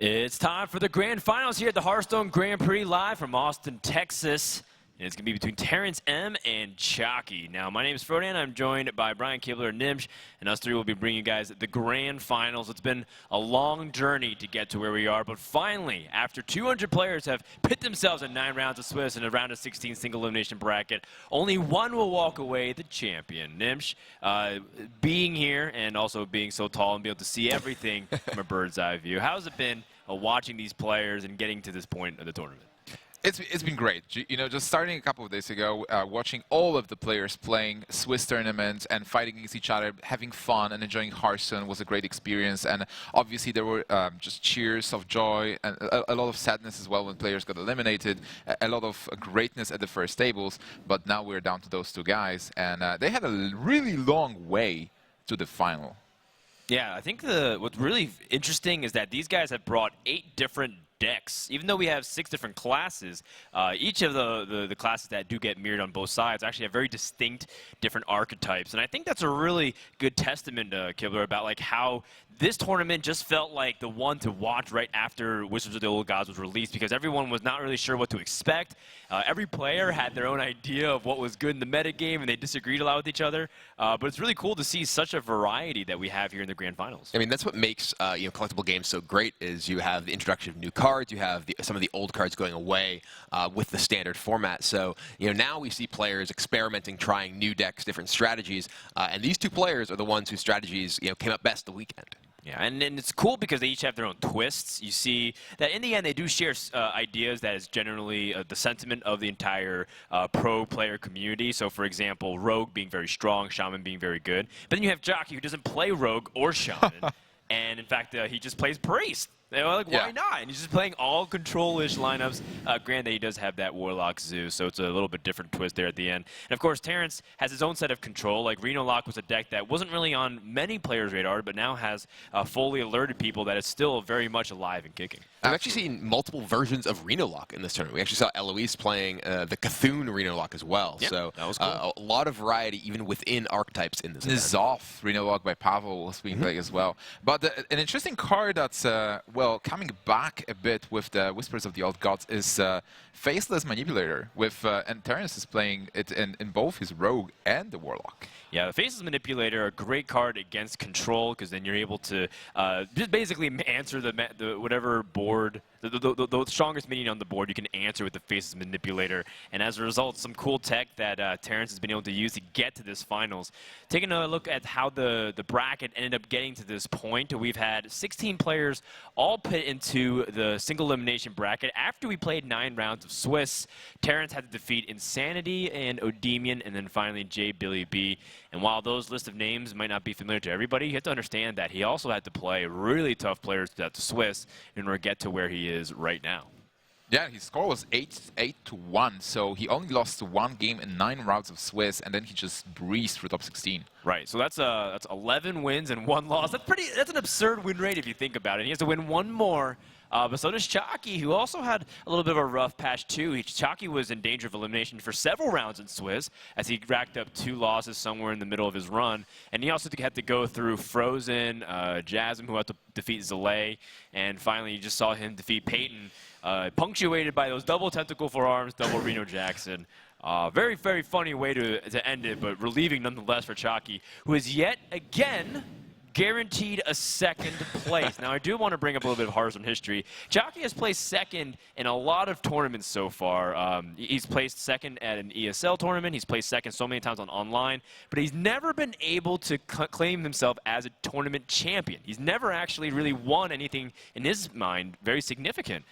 It's time for the grand finals here at the Hearthstone Grand Prix live from Austin, Texas. And it's going to be between TerrenceM and Chakki. Now, my name is Frodan. I'm joined by Brian Kibler and Nimsh, and us three will be bringing you guys the grand finals. It's been a long journey to get to where we are, but finally, after 200 players have pit themselves in 9 rounds of Swiss and a round of 16 single elimination bracket, only one will walk away the champion. Nimsh, being here and also being so tall and be able to see everything from a bird's eye view, how's it been watching these players and getting to this point of the tournament? It's been great. You know, just starting a couple of days ago, watching all of the players playing Swiss tournaments and fighting against each other, having fun and enjoying Hearthstone was a great experience. And obviously there were just cheers of joy and a lot of sadness as well when players got eliminated, a lot of greatness at the first tables. But now we're down to those two guys, and they had a really long way to the final. Yeah, I think what's really interesting is that these guys have brought 8 different decks. Even though we have 6 different classes, each of the classes that do get mirrored on both sides actually have very distinct different archetypes. And I think that's a really good testament, Kibler, about like how this tournament just felt like the one to watch right after Wizards of the Old Gods was released, because everyone was not really sure what to expect. Every player had their own idea of what was good in the metagame, and they disagreed a lot with each other. But it's really cool to see such a variety that we have here in the Grand Finals. I mean, that's what makes collectible games so great, is you have the introduction of new cards, you have some of the old cards going away with the standard format. So now we see players experimenting, trying new decks, different strategies, and these two players are the ones whose strategies came up best the weekend. Yeah, and it's cool because they each have their own twists. You see that in the end they do share ideas that is generally the sentiment of the entire pro player community. So, for example, Rogue being very strong, Shaman being very good. But then you have Chakki, who doesn't play Rogue or Shaman. And, in fact, he just plays Priest. Like, why not? And he's just playing all control-ish lineups. Granted, he does have that Warlock Zoo, so it's a little bit different twist there at the end. And, of course, Terrence has his own set of control. Like, Reno Lock was a deck that wasn't really on many players' radar, but now has fully alerted people that it's still very much alive and kicking. I've actually seen multiple versions of Reno Lock in this tournament. We actually saw Eloise playing the Cthulhu Reno Lock as well. Yeah, so that was cool. A lot of variety even within archetypes in this event. Zoff Reno Lock by Pavel was being played as well. But an interesting card that's, well, coming back a bit with the Whispers of the Old Gods is Faceless Manipulator, and Terrence is playing it in both his Rogue and the Warlock. Yeah, the Faceless Manipulator, a great card against control, because then you're able to just basically answer the whatever board, the strongest minion on the board, you can answer with the Faceless Manipulator. And as a result, some cool tech that Terrence has been able to use to get to this finals. Taking a look at how the bracket ended up getting to this point, we've had 16 players all pit into the single elimination bracket. After we played 9 rounds of Swiss, Terrence had to defeat Insanity and Odemian, and then finally J. Billy B. And while those list of names might not be familiar to everybody, you have to understand that he also had to play really tough players at the Swiss in order to get to where he is right now. Yeah, his score was 8-1, so he only lost 1 game in 9 rounds of Swiss, and then he just breezed through top 16. Right, so that's 11 wins and 1 loss. That's an absurd win rate if you think about it. He has to win 1 more. But so does Chakki, who also had a little bit of a rough patch, too. Chakki was in danger of elimination for several rounds in Swiss, as he racked up 2 losses somewhere in the middle of his run. And he also had to go through Frozen, Jasmine, who had to defeat Zalay, and finally you just saw him defeat Peyton, punctuated by those double tentacle forearms, double Reno Jackson. Very, very funny way to end it, but relieving nonetheless for Chakki, who is yet again guaranteed a 2nd place. Now, I do want to bring up a little bit of Hearthstone history. Chakki has placed 2nd in a lot of tournaments so far. He's placed 2nd at an ESL tournament. He's placed 2nd so many times on online. But he's never been able to claim himself as a tournament champion. He's never actually really won anything, in his mind, very significant.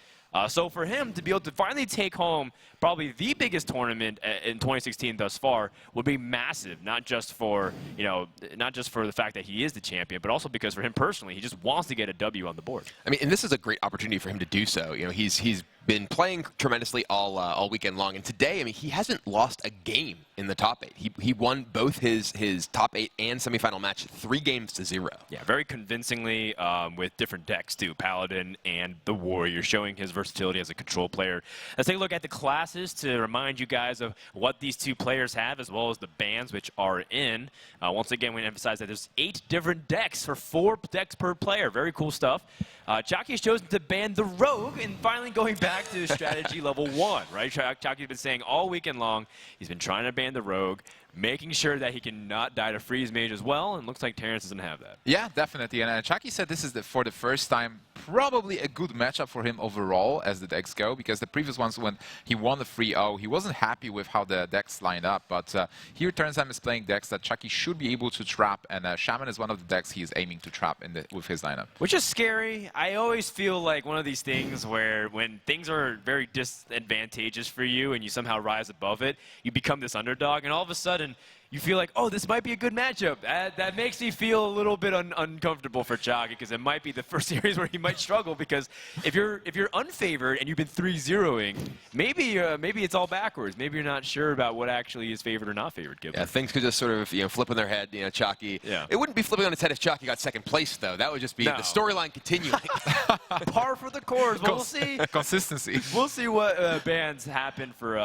So for him to be able to finally take home probably the biggest tournament in 2016 thus far would be massive, not just for the fact that he is the champion, but also because for him personally, he just wants to get a W on the board. I mean, and this is a great opportunity for him to do so. He's been playing tremendously all weekend long. And today, I mean, he hasn't lost a game in the top 8. He won both his top 8 and semifinal match 3 games to 0. Yeah, very convincingly with different decks too, Paladin and the Warrior, showing his versatility as a control player. Let's take a look at the classes to remind you guys of what these two players have, as well as the bans which are in. Once again, we emphasize that there's 8 different decks for 4 decks per player. Very cool stuff. Chakki has chosen to ban the Rogue and finally going back to strategy level 1, right? Chakki's been saying all weekend long he's been trying to ban the Rogue, making sure that he can not die to Freeze Mage as well, and looks like Terrence doesn't have that. Yeah, definitely. And Chakki said this is for the first time probably a good matchup for him overall as the decks go, because the previous ones when he won the 3-0, he wasn't happy with how the decks lined up. But here TerrenceM is playing decks that Chakki should be able to trap, and Shaman is one of the decks he is aiming to trap with his lineup. Which is scary. I always feel like one of these things where when things are very disadvantageous for you and you somehow rise above it, you become this underdog, and all of a sudden you feel like, oh, this might be a good matchup. That makes me feel a little bit uncomfortable for Chakki, because it might be the first series where he might struggle, because if you're unfavored and you've been 3-0ing, maybe it's all backwards. Maybe you're not sure about what actually is favored or not favored. Gibbler. Yeah, things could just sort of flip on their head. Chakki. Yeah. It wouldn't be flipping on its head if Chakki got second place, though. That would just be the storyline continuing. Par for the course. But we'll see. Consistency. We'll see what bans happen for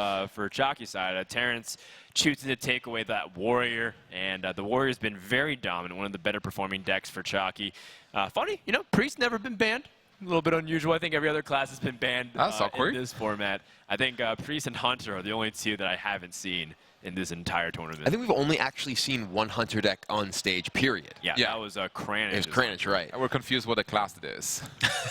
Chakki's side. Terrence choosing to take away that Warrior, and the Warrior's been very dominant, one of the better performing decks for Chakki. Funny, Priest never been banned. A little bit unusual. I think every other class has been banned in this format. I think Priest and Hunter are the only 2 that I haven't seen in this entire tournament. I think we've only actually seen 1 Hunter deck on stage, period. Yeah, that was Kranich. It was Kranich, right. We're confused what the class it is.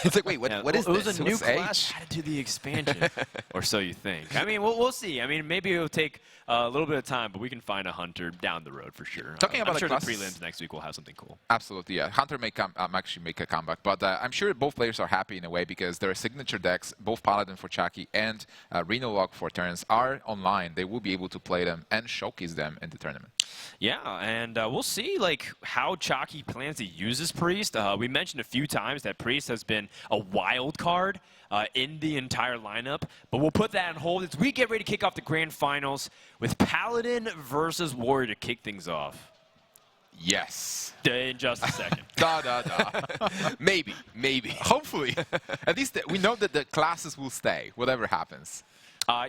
It's like, wait, what is this? It was a new class added to the expansion, or so you think. I mean, we'll see. I mean, maybe it'll take a little bit of time, but we can find a Hunter down the road for sure. Talking about I'm sure the prelims next week will have something cool. Absolutely, yeah. Hunter may actually make a comeback, but I'm sure both players are happy in a way, because their signature decks, both Paladin for Chakki and Reno Log for Terrence, are online. They will be able to play them and showcase them in the tournament. Yeah, and we'll see how Chakki plans to use his Priest. We mentioned a few times that Priest has been a wild card in the entire lineup, but we'll put that on hold as we get ready to kick off the grand finals with Paladin versus Warrior to kick things off. Yes. In just a second. Maybe. Hopefully. At least we know that the classes will stay, whatever happens.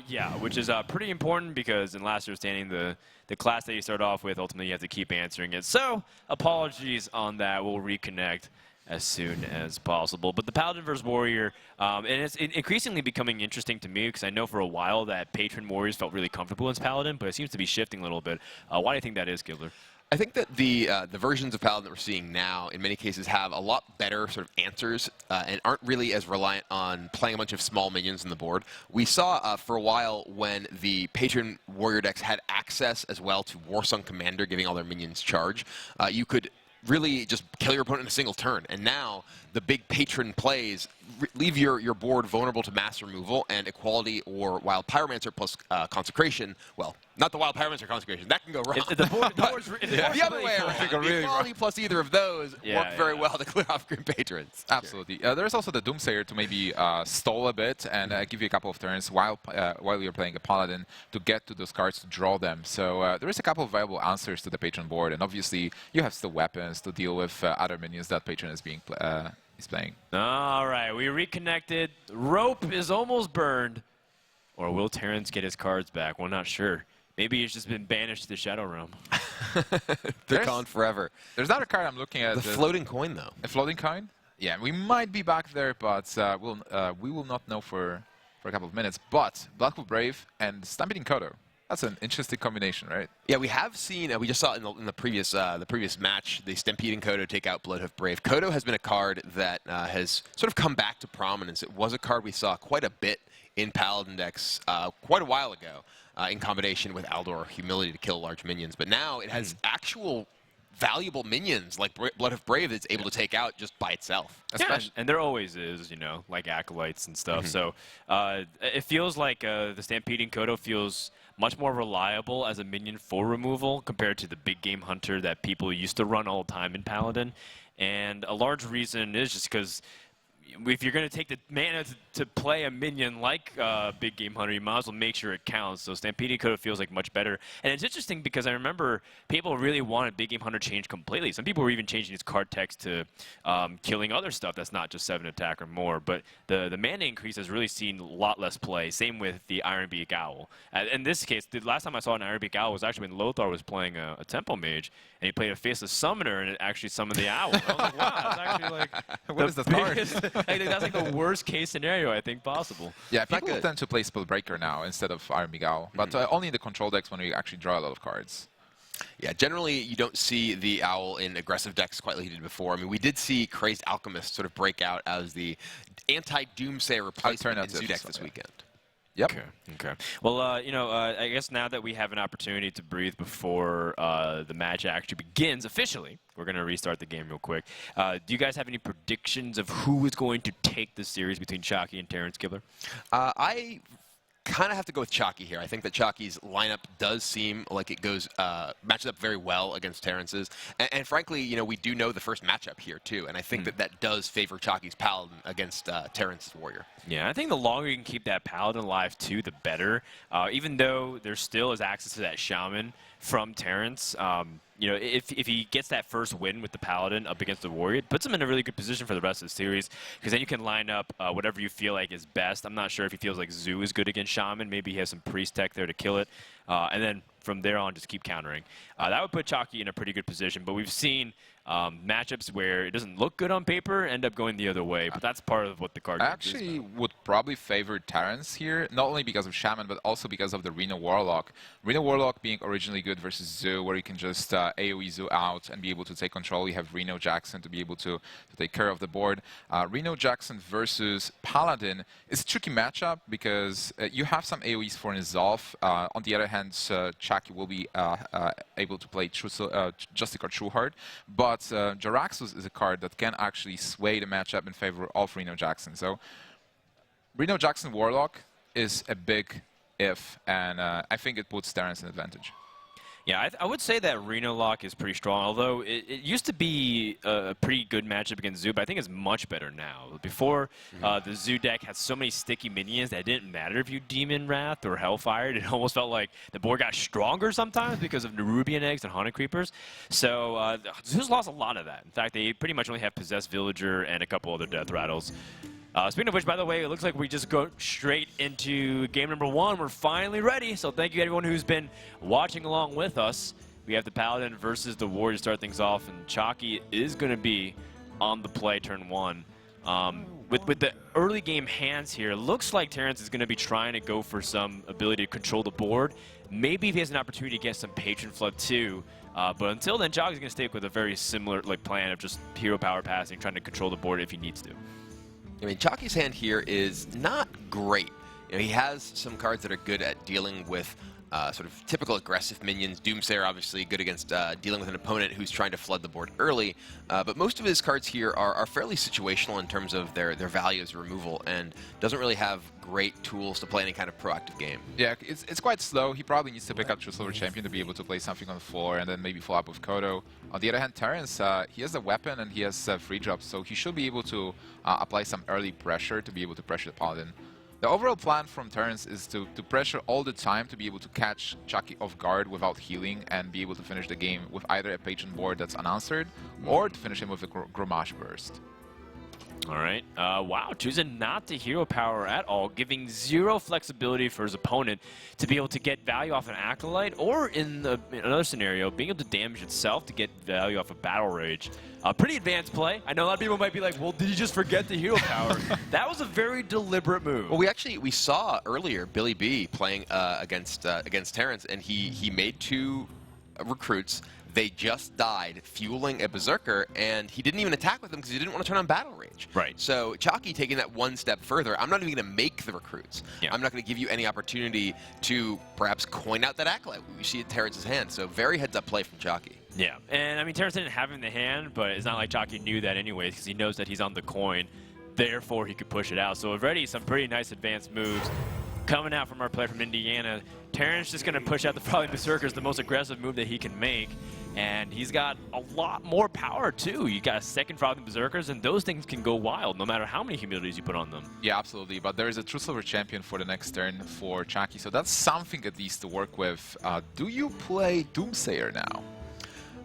Yeah, which is pretty important, because in last year's standing, the class that you start off with, ultimately you have to keep answering it. So apologies on that. We'll reconnect as soon as possible. But the Paladin versus Warrior, and it's increasingly becoming interesting to me, because I know for a while that Patron Warriors felt really comfortable as Paladin, but it seems to be shifting a little bit. Why do you think that is, Gibbler? I think that the versions of Paladin that we're seeing now, in many cases, have a lot better sort of answers and aren't really as reliant on playing a bunch of small minions on the board. We saw for a while when the Patron Warrior decks had access as well to Warsong Commander, giving all their minions charge. You could really just kill your opponent in a single turn. And now the big Patron plays leave your board vulnerable to mass removal, and Equality or Wild Pyromancer plus Consecration. Well, not the Wild Pyromancer Consecration. That can go wrong. If the the other way around. The Equality plus either of those work very well to clear off Green Patrons. Absolutely. There's also the Doomsayer to maybe stall a bit and give you a couple of turns while you're playing a Paladin to get to those cards to draw them. So there is a couple of viable answers to the Patron board, and obviously you have still weapons to deal with other minions that Patron is being playing. All right, we reconnected. Rope is almost burned. Or will Terrence get his cards back? We're not sure. Maybe he's just been banished to the Shadow Realm. They're gone forever. There's not a card I'm looking at. The floating coin, though. A floating coin? Yeah, we might be back there, but we will not know for a couple of minutes. But Blackwood Brave and Stampeding Kodo. That's an interesting combination, right? Yeah, we have seen, we just saw it in the previous match, the Stampeding Kodo take out Bloodhoof Brave. Kodo has been a card that has sort of come back to prominence. It was a card we saw quite a bit in Paladin decks quite a while ago in combination with Aldor Humility to kill large minions. But now it has actual valuable minions like Bloodhoof Brave that's able to take out just by itself. Yeah, and there always is, like Acolytes and stuff. So it feels like the Stampeding Kodo feels much more reliable as a minion for removal compared to the big game hunter that people used to run all the time in Paladin. And a large reason is just because if you're going to take the mana to play a minion like Big Game Hunter, you might as well make sure it counts. So Stampede Coda feels like much better. And it's interesting because I remember people really wanted Big Game Hunter changed completely. Some people were even changing its card text to killing other stuff that's not just 7 attack or more. But the mana increase has really seen a lot less play. Same with the Iron Beak Owl. In this case, the last time I saw an Iron Beak Owl was actually when Lothar was playing a Tempo Mage, and he played a Faceless Summoner, and it actually summoned the Owl. And I was like, wow, that's actually like what is the card? I think that's like the worst case scenario I think possible. Yeah, people tend to play Spellbreaker now instead of Iron Begal, but only in the control decks when we actually draw a lot of cards. Yeah, generally you don't see the Owl in aggressive decks quite like you did before. I mean, we did see Crazed Alchemist sort of break out as the anti-Doomsayer replacement in Zoo decks this weekend. Yep. Okay. Well, I guess now that we have an opportunity to breathe before the match actually begins officially, we're going to restart the game real quick. Do you guys have any predictions of who is going to take the series between Chakki and Terrence Kibler? I kind of have to go with Chakki here. I think that Chakki's lineup does seem like it goes matches up very well against Terrence's, and frankly, we do know the first matchup here too, and I think that does favor Chakki's Paladin against Terrence's Warrior. Yeah, I think the longer you can keep that Paladin alive too, the better. Even though there still is access to that Shaman from Terrence. If he gets that first win with the Paladin up against the Warrior, it puts him in a really good position for the rest of the series, because then you can line up whatever you feel like is best. I'm not sure if he feels like Zoo is good against Shaman. Maybe he has some Priest tech there to kill it. And then from there on, just keep countering. That would put Chakki in a pretty good position, but we've seen matchups where it doesn't look good on paper, end up going the other way, but that's part of what the card I actually would probably favor Terrence here, not only because of Shaman, but also because of the Reno Warlock. Reno Warlock being originally good versus Zoo, where you can just AoE Zoo out and be able to take control. You have Reno Jackson to be able to take care of the board. Reno Jackson versus Paladin is a tricky matchup because you have some AoEs for Nizalf. On the other hand, Chakki will be able to play Justicar Trueheart, but Jaraxxus is a card that can actually sway the matchup in favor of Reno Jackson. So Reno Jackson Warlock is a big if, and I think it puts Terrence in advantage. Yeah, I would say that Reno Lock is pretty strong, although it used to be a pretty good matchup against Zoo, but I think it's much better now. Before, the Zoo deck had so many sticky minions that it didn't matter if you Demon Wrath or Hellfired. It almost felt like the board got stronger sometimes because of Nerubian Eggs and Haunted Creepers. So Zoo's lost a lot of that. In fact, they pretty much only have Possessed Villager and a couple other Death Rattles. Speaking of which, by the way, it looks like we just go straight into game number 1. We're finally ready, so thank you everyone who's been watching along with us. We have the Paladin versus the Warrior to start things off, and Chakki is going to be on the play turn 1. With the early game hands here, looks like Terrence is going to be trying to go for some ability to control the board. Maybe if he has an opportunity to get some Patron Flood too. But until then, Chakki's going to stick with a very similar plan of just hero power passing, trying to control the board if he needs to. I mean, Chakki's hand here is not great. He has some cards that are good at dealing with sort of typical aggressive minions. Doomsayer, obviously, good against dealing with an opponent who's trying to flood the board early. But most of his cards here are fairly situational in terms of their value as removal, and doesn't really have great tools to play any kind of proactive game. Yeah, it's quite slow. He probably needs to pick up True Silver Champion to be able to play something on the floor, and then maybe follow up with Kodo. On the other hand, Terrence, he has a weapon and he has free drops, so he should be able to apply some early pressure to be able to pressure the Paladin. The overall plan from Terrence is to pressure all the time to be able to catch Chakki off guard without healing and be able to finish the game with either a patron board that's unanswered or to finish him with a Grommash Burst. All right. Wow, choosing not to hero power at all, giving 0 flexibility for his opponent to be able to get value off an Acolyte, or in another scenario, being able to damage itself to get value off a Battle Rage. Pretty advanced play. I know a lot of people might be like, well, did you just forget the hero power? That was a very deliberate move. Well, we saw earlier Billy B playing against Terrence, and he made 2 recruits. They just died, fueling a Berserker, and he didn't even attack with them because he didn't want to turn on Battle Rage. Right. So Chakki taking that one step further, I'm not even going to make the recruits. Yeah. I'm not going to give you any opportunity to perhaps coin out that Acolyte. We see it Terrence's hand, so very heads-up play from Chakki. Yeah, and I mean, Terrence didn't have it in the hand, but it's not like Chakki knew that anyways, because he knows that he's on the coin. Therefore, he could push it out. So already some pretty nice advanced moves. coming out from our player from Indiana. Terrence just going to push out the Frothy Berserkers, the most aggressive move that he can make. And he's got a lot more power, too. You got a second Frothy Berserkers, and those things can go wild no matter how many humilities you put on them. Yeah, absolutely. But there is a True Silver champion for the next turn for Chakki, so that's something at least to work with. Do you play Doomsayer now?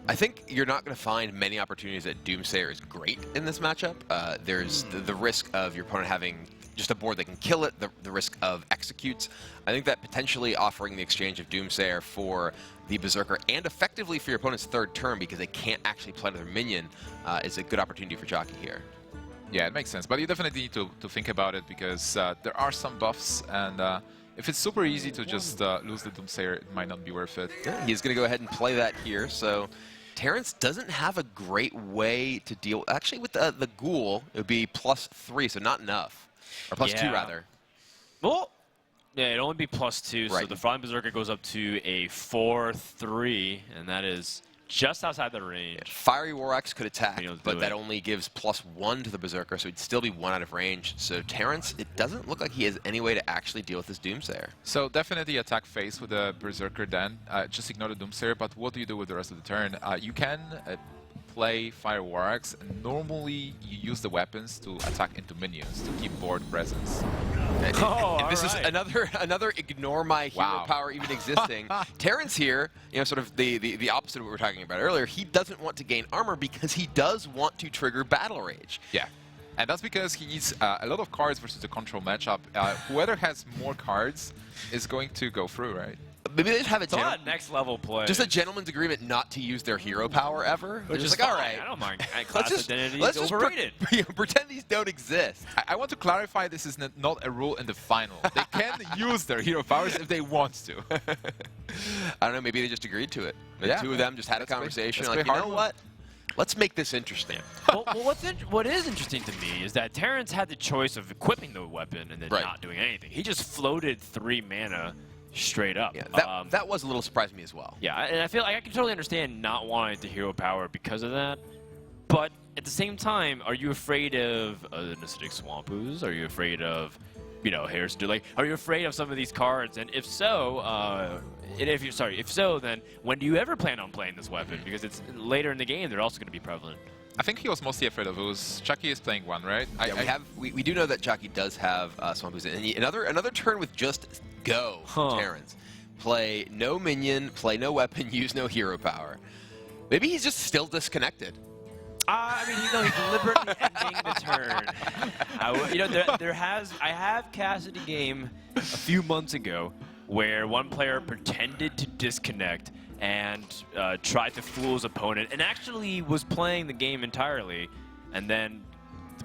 I think you're not going to find many opportunities that Doomsayer is great in this matchup. There's the risk of your opponent having just a board that can kill it, the risk of executes. I think that potentially offering the exchange of Doomsayer for the Berserker and effectively for your opponent's third turn because they can't actually play another minion is a good opportunity for Chakki here. Yeah, it makes sense. But you definitely need to think about it because there are some buffs, and if it's super easy to just lose the Doomsayer, it might not be worth it. Yeah, he's going to go ahead and play that here. So Terrence doesn't have a great way to deal. Actually, with the Ghoul, it would be +3, so not enough. Or +2, rather. Well, yeah, it'd only be +2, right. So the Frothy Berserker goes up to a 4-3, and that is just outside the range. Yeah, Fiery War Axe could attack, but that it. only gives +1 to the Berserker, so he'd still be 1 out of range. So Terrence, it doesn't look like he has any way to actually deal with this Doomsayer. So definitely attack face with the Berserker then. Just ignore the Doomsayer, but what do you do with the rest of the turn? You can play Fire War Axe, and normally you use the weapons to attack into minions to keep board presence. And this is another ignore my hero power even existing. Terrence here, you know, sort of the opposite of what we were talking about earlier. He doesn't want to gain armor because he does want to trigger Battle Rage. Yeah. And that's because he needs a lot of cards versus the control matchup. Whoever has more cards is going to go through, right? Maybe they just have a next level play. Just a gentleman's agreement not to use their hero power ever. Which is like, fine. all right, I don't mind. Class identity let's is just overrated. Pretend these don't exist. I want to clarify this is not a rule in the final. They can use their hero powers if they want to. I don't know, maybe they just agreed to it. The two of them just had a conversation like, you know what? Let's make this interesting. Well, what is interesting to me is that Terrence had the choice of equipping the weapon and then not doing anything. He just floated 3 mana straight up. Yeah, that was a little surprising to me as well. Yeah, and I feel like I can totally understand not wanting the hero power because of that. But at the same time, are you afraid of an acidic swamp ooze? Are you afraid of, you know, Hearthstone? Like, are you afraid of some of these cards? And if so, if so, then when do you ever plan on playing this weapon? Because it's later in the game, they're also going to be prevalent. I think he was mostly afraid of ooze. Chakki is playing 1, right? Yeah, we do know that Chakki does have swamp ooze. And another turn with just go, Terrence. Play no minion, play no weapon, use no hero power. Maybe he's just still disconnected. I mean, he's deliberately ending the turn. You know, I have casted a game a few months ago where one player pretended to disconnect and tried to fool his opponent and actually was playing the game entirely and then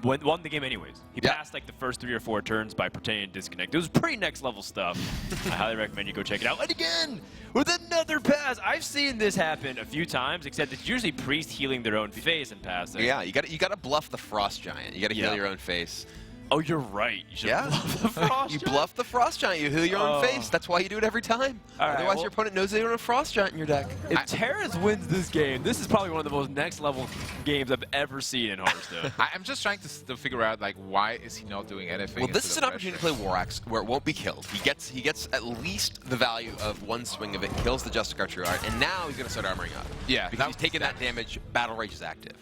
won the game anyways. He passed like the first 3 or 4 turns by pretending to disconnect. It was pretty next level stuff. I highly recommend you go check it out. And again, with another pass. I've seen this happen a few times, except it's usually Priest healing their own face and passing. Yeah, you got to bluff the Frost Giant. You got to heal your own face. Oh, you're right. You should bluff the Frost Giant. You bluff the Frost Giant. You heal your own face. That's why you do it every time. Otherwise, your opponent knows they don't have Frost Giant in your deck. If Terrence wins this game, this is probably one of the most next-level games I've ever seen in Hearthstone. I'm just trying to figure out, like, why is he not doing anything? Well, this is an opportunity to play War Axe where it won't be killed. He gets at least the value of 1 swing of it, kills the Justicar True Art, and now he's going to start armoring up. Yeah. Because he's taking that damage, Battle Rage is active.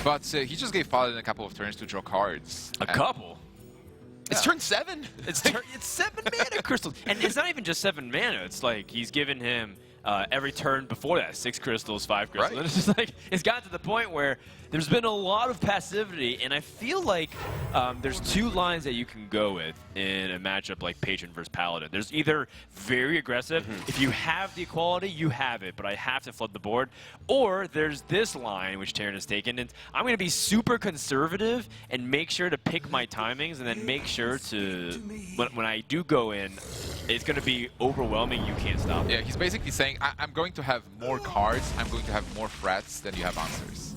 But he just gave Paladin a couple of turns to draw cards. A couple? It's turn 7. It's 7 mana crystals. And it's not even just 7 mana. It's like he's given him every turn before that 6 crystals, 5 crystals. Right. And it's just like it's gotten to the point where there's been a lot of passivity, and I feel like there's 2 lines that you can go with in a matchup like Patron versus Paladin. There's either very aggressive, if you have the equality, you have it, but I have to flood the board, or there's this line, which Terran has taken, and I'm going to be super conservative and make sure to pick my timings, and then make sure to, when I do go in, it's going to be overwhelming, you can't stop it. Yeah, he's basically saying, I'm going to have more cards, I'm going to have more threats than you have answers.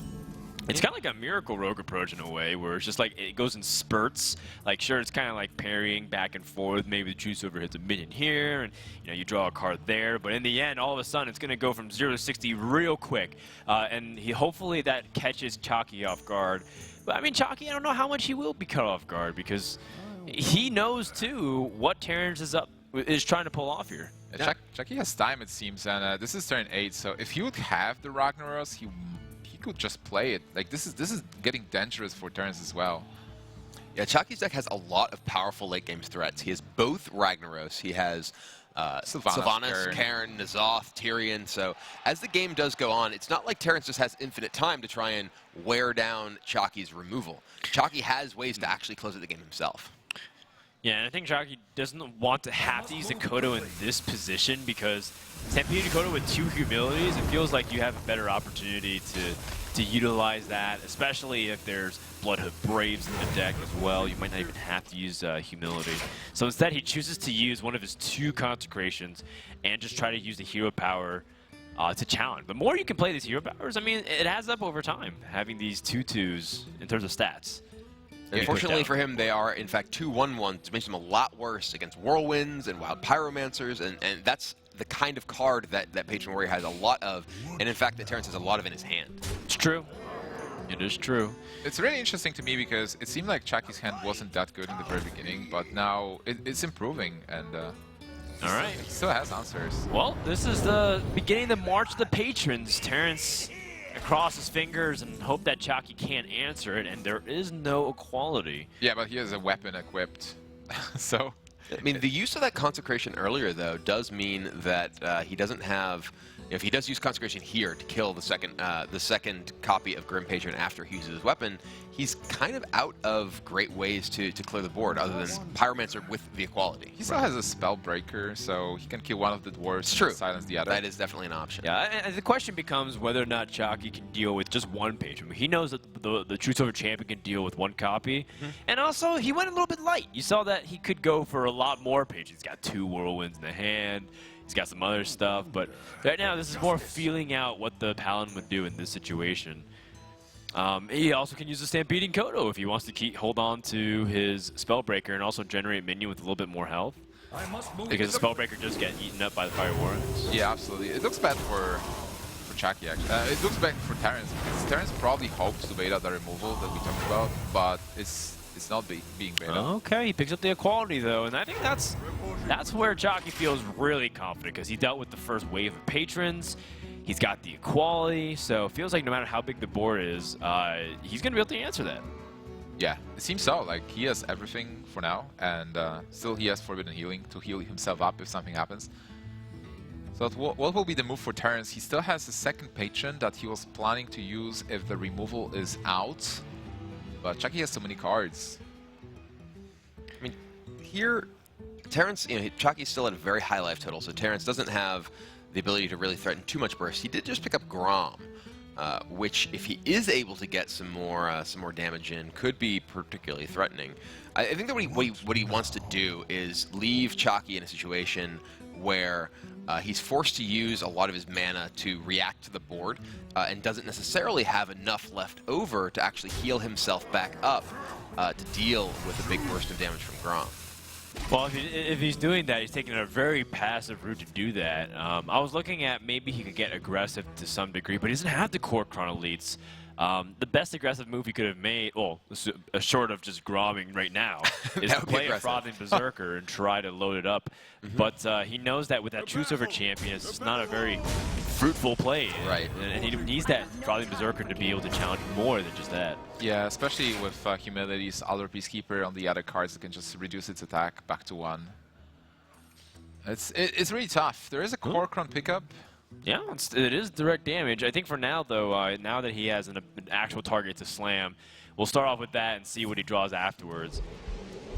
It's kind of like a Miracle Rogue approach in a way, where it's just like it goes in spurts. Like, sure, it's kind of like parrying back and forth. Maybe the True Silver hits a minion here, and you draw a card there. But in the end, all of a sudden, it's going to go from 0 to 60 real quick. And hopefully that catches Chakki off guard. But I mean, Chakki, I don't know how much he will be caught off guard because he knows too what Terrence is trying to pull off here. Chakki has time, it seems, and this is turn 8. So if he would have the Ragnaros, he could just play it. Like this is getting dangerous for Terrence as well. Yeah, Chakki's deck has a lot of powerful late game threats. He has both Ragnaros. He has Sylvanas, Karin, N'Zoth, Tyrion. So as the game does go on, it's not like Terrence just has infinite time to try and wear down Chakki's removal. Chakki has ways to actually close out the game himself. Yeah, and I think Chakki doesn't want to have to use Dakota in this position because Stampede Dakota with 2 humilities, it feels like you have a better opportunity to utilize that, especially if there's Bloodhood Braves in the deck as well. You might not even have to use humility. So instead, he chooses to use one of his 2 consecrations and just try to use the hero power to challenge. The more you can play these hero powers, I mean, it adds up over time, having these 2/2s in terms of stats. Unfortunately for him, they are, in fact, 2 1/1s, which makes him a lot worse against Whirlwinds and Wild Pyromancers, and that's the kind of card that Patron Warrior has a lot of, and in fact, that Terrence has a lot of in his hand. It's true. It is true. It's really interesting to me because it seemed like Chakki's hand wasn't that good in the very beginning, but now it's improving, and all right, he still has answers. Well, this is the beginning of the March of the Patrons. Terrence cross his fingers and hope that Chakki can't answer it, and there is no equality. Yeah, but he has a weapon equipped, so... I mean, the use of that Consecration earlier, though, does mean that he doesn't have... If he does use Consecration here to kill the second copy of Grim Patron after he uses his weapon, he's kind of out of great ways to clear the board, other than Pyromancer with the equality. He still has a Spellbreaker, so he can kill one of the dwarves and silence the other. That is definitely an option. Yeah, and the question becomes whether or not Chakki can deal with just 1 patron. He knows that the True Silver Champion can deal with 1 copy, and also he went a little bit light. You saw that he could go for a lot more patrons. He's got 2 Whirlwinds in the hand. He's got some other stuff, but right now this is more feeling out what the Paladin would do in this situation. He also can use the Stampeding Kodo if he wants to hold on to his Spellbreaker and also generate minion with a little bit more health. Because the Spellbreaker does get eaten up by the Fire Warrens. Yeah, absolutely. It looks bad for Chakki, actually. It looks bad for Terrence, because Terrence probably hopes to bait out the removal that we talked about, but it's not being baited out. Okay, he picks up the equality, though, and I think that's where Chakki feels really confident, because he dealt with the first wave of patrons. He's got the equality, so it feels like no matter how big the board is, he's going to be able to answer that. Yeah, it seems so. Like, he has everything for now, and still he has Forbidden Healing to heal himself up if something happens. So what will be the move for Terrence? He still has a second patron that he was planning to use if the removal is out, but Chakki has so many cards. I mean, here, Terrence, Chakki's still at a very high life total, so Terrence doesn't have the ability to really threaten too much burst. He did just pick up Grom, which, if he is able to get some more damage in, could be particularly threatening. I think that what he wants to do is leave Chakki in a situation where he's forced to use a lot of his mana to react to the board, and doesn't necessarily have enough left over to actually heal himself back up to deal with a big burst of damage from Grom. Well, if he's doing that, he's taking a very passive route to do that. I was looking at maybe he could get aggressive to some degree, but he doesn't have the core Chron Elites. The best aggressive move he could have made, well, short of just gromming right now, is to play a Frothing Berserker and try to load it up. But he knows that with that True Silver Champion, it's just not a very fruitful play. Right. And he needs that Frothing Berserker to be able to challenge more than just that. Yeah, especially with Humility's other Peacekeeper on the other cards that can just reduce its attack back to 1. It's really tough. There is a core Chron pickup. Yeah, it is direct damage. I think for now, though, now that he has an actual target to slam, we'll start off with that and see what he draws afterwards.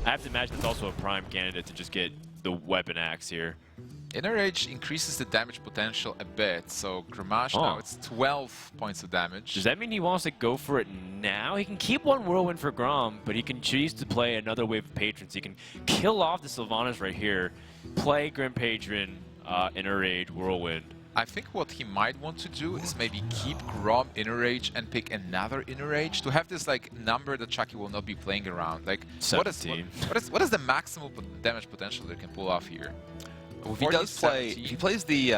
I have to imagine it's also a prime candidate to just get the weapon axe here. Inner Rage increases the damage potential a bit, so Grimash now it's 12 points of damage. Does that mean he wants to go for it now? He can keep 1 Whirlwind for Grom, but he can choose to play another wave of Patrons. He can kill off the Sylvanas right here, play Grim Patron, Inner Rage, Whirlwind. I think what he might want to do is maybe keep Grom Inner Rage and pick another Inner Rage to have this like number that Chakki will not be playing around. Like, what is the maximum damage potential that he can pull off here? Well, if he does play, if he plays the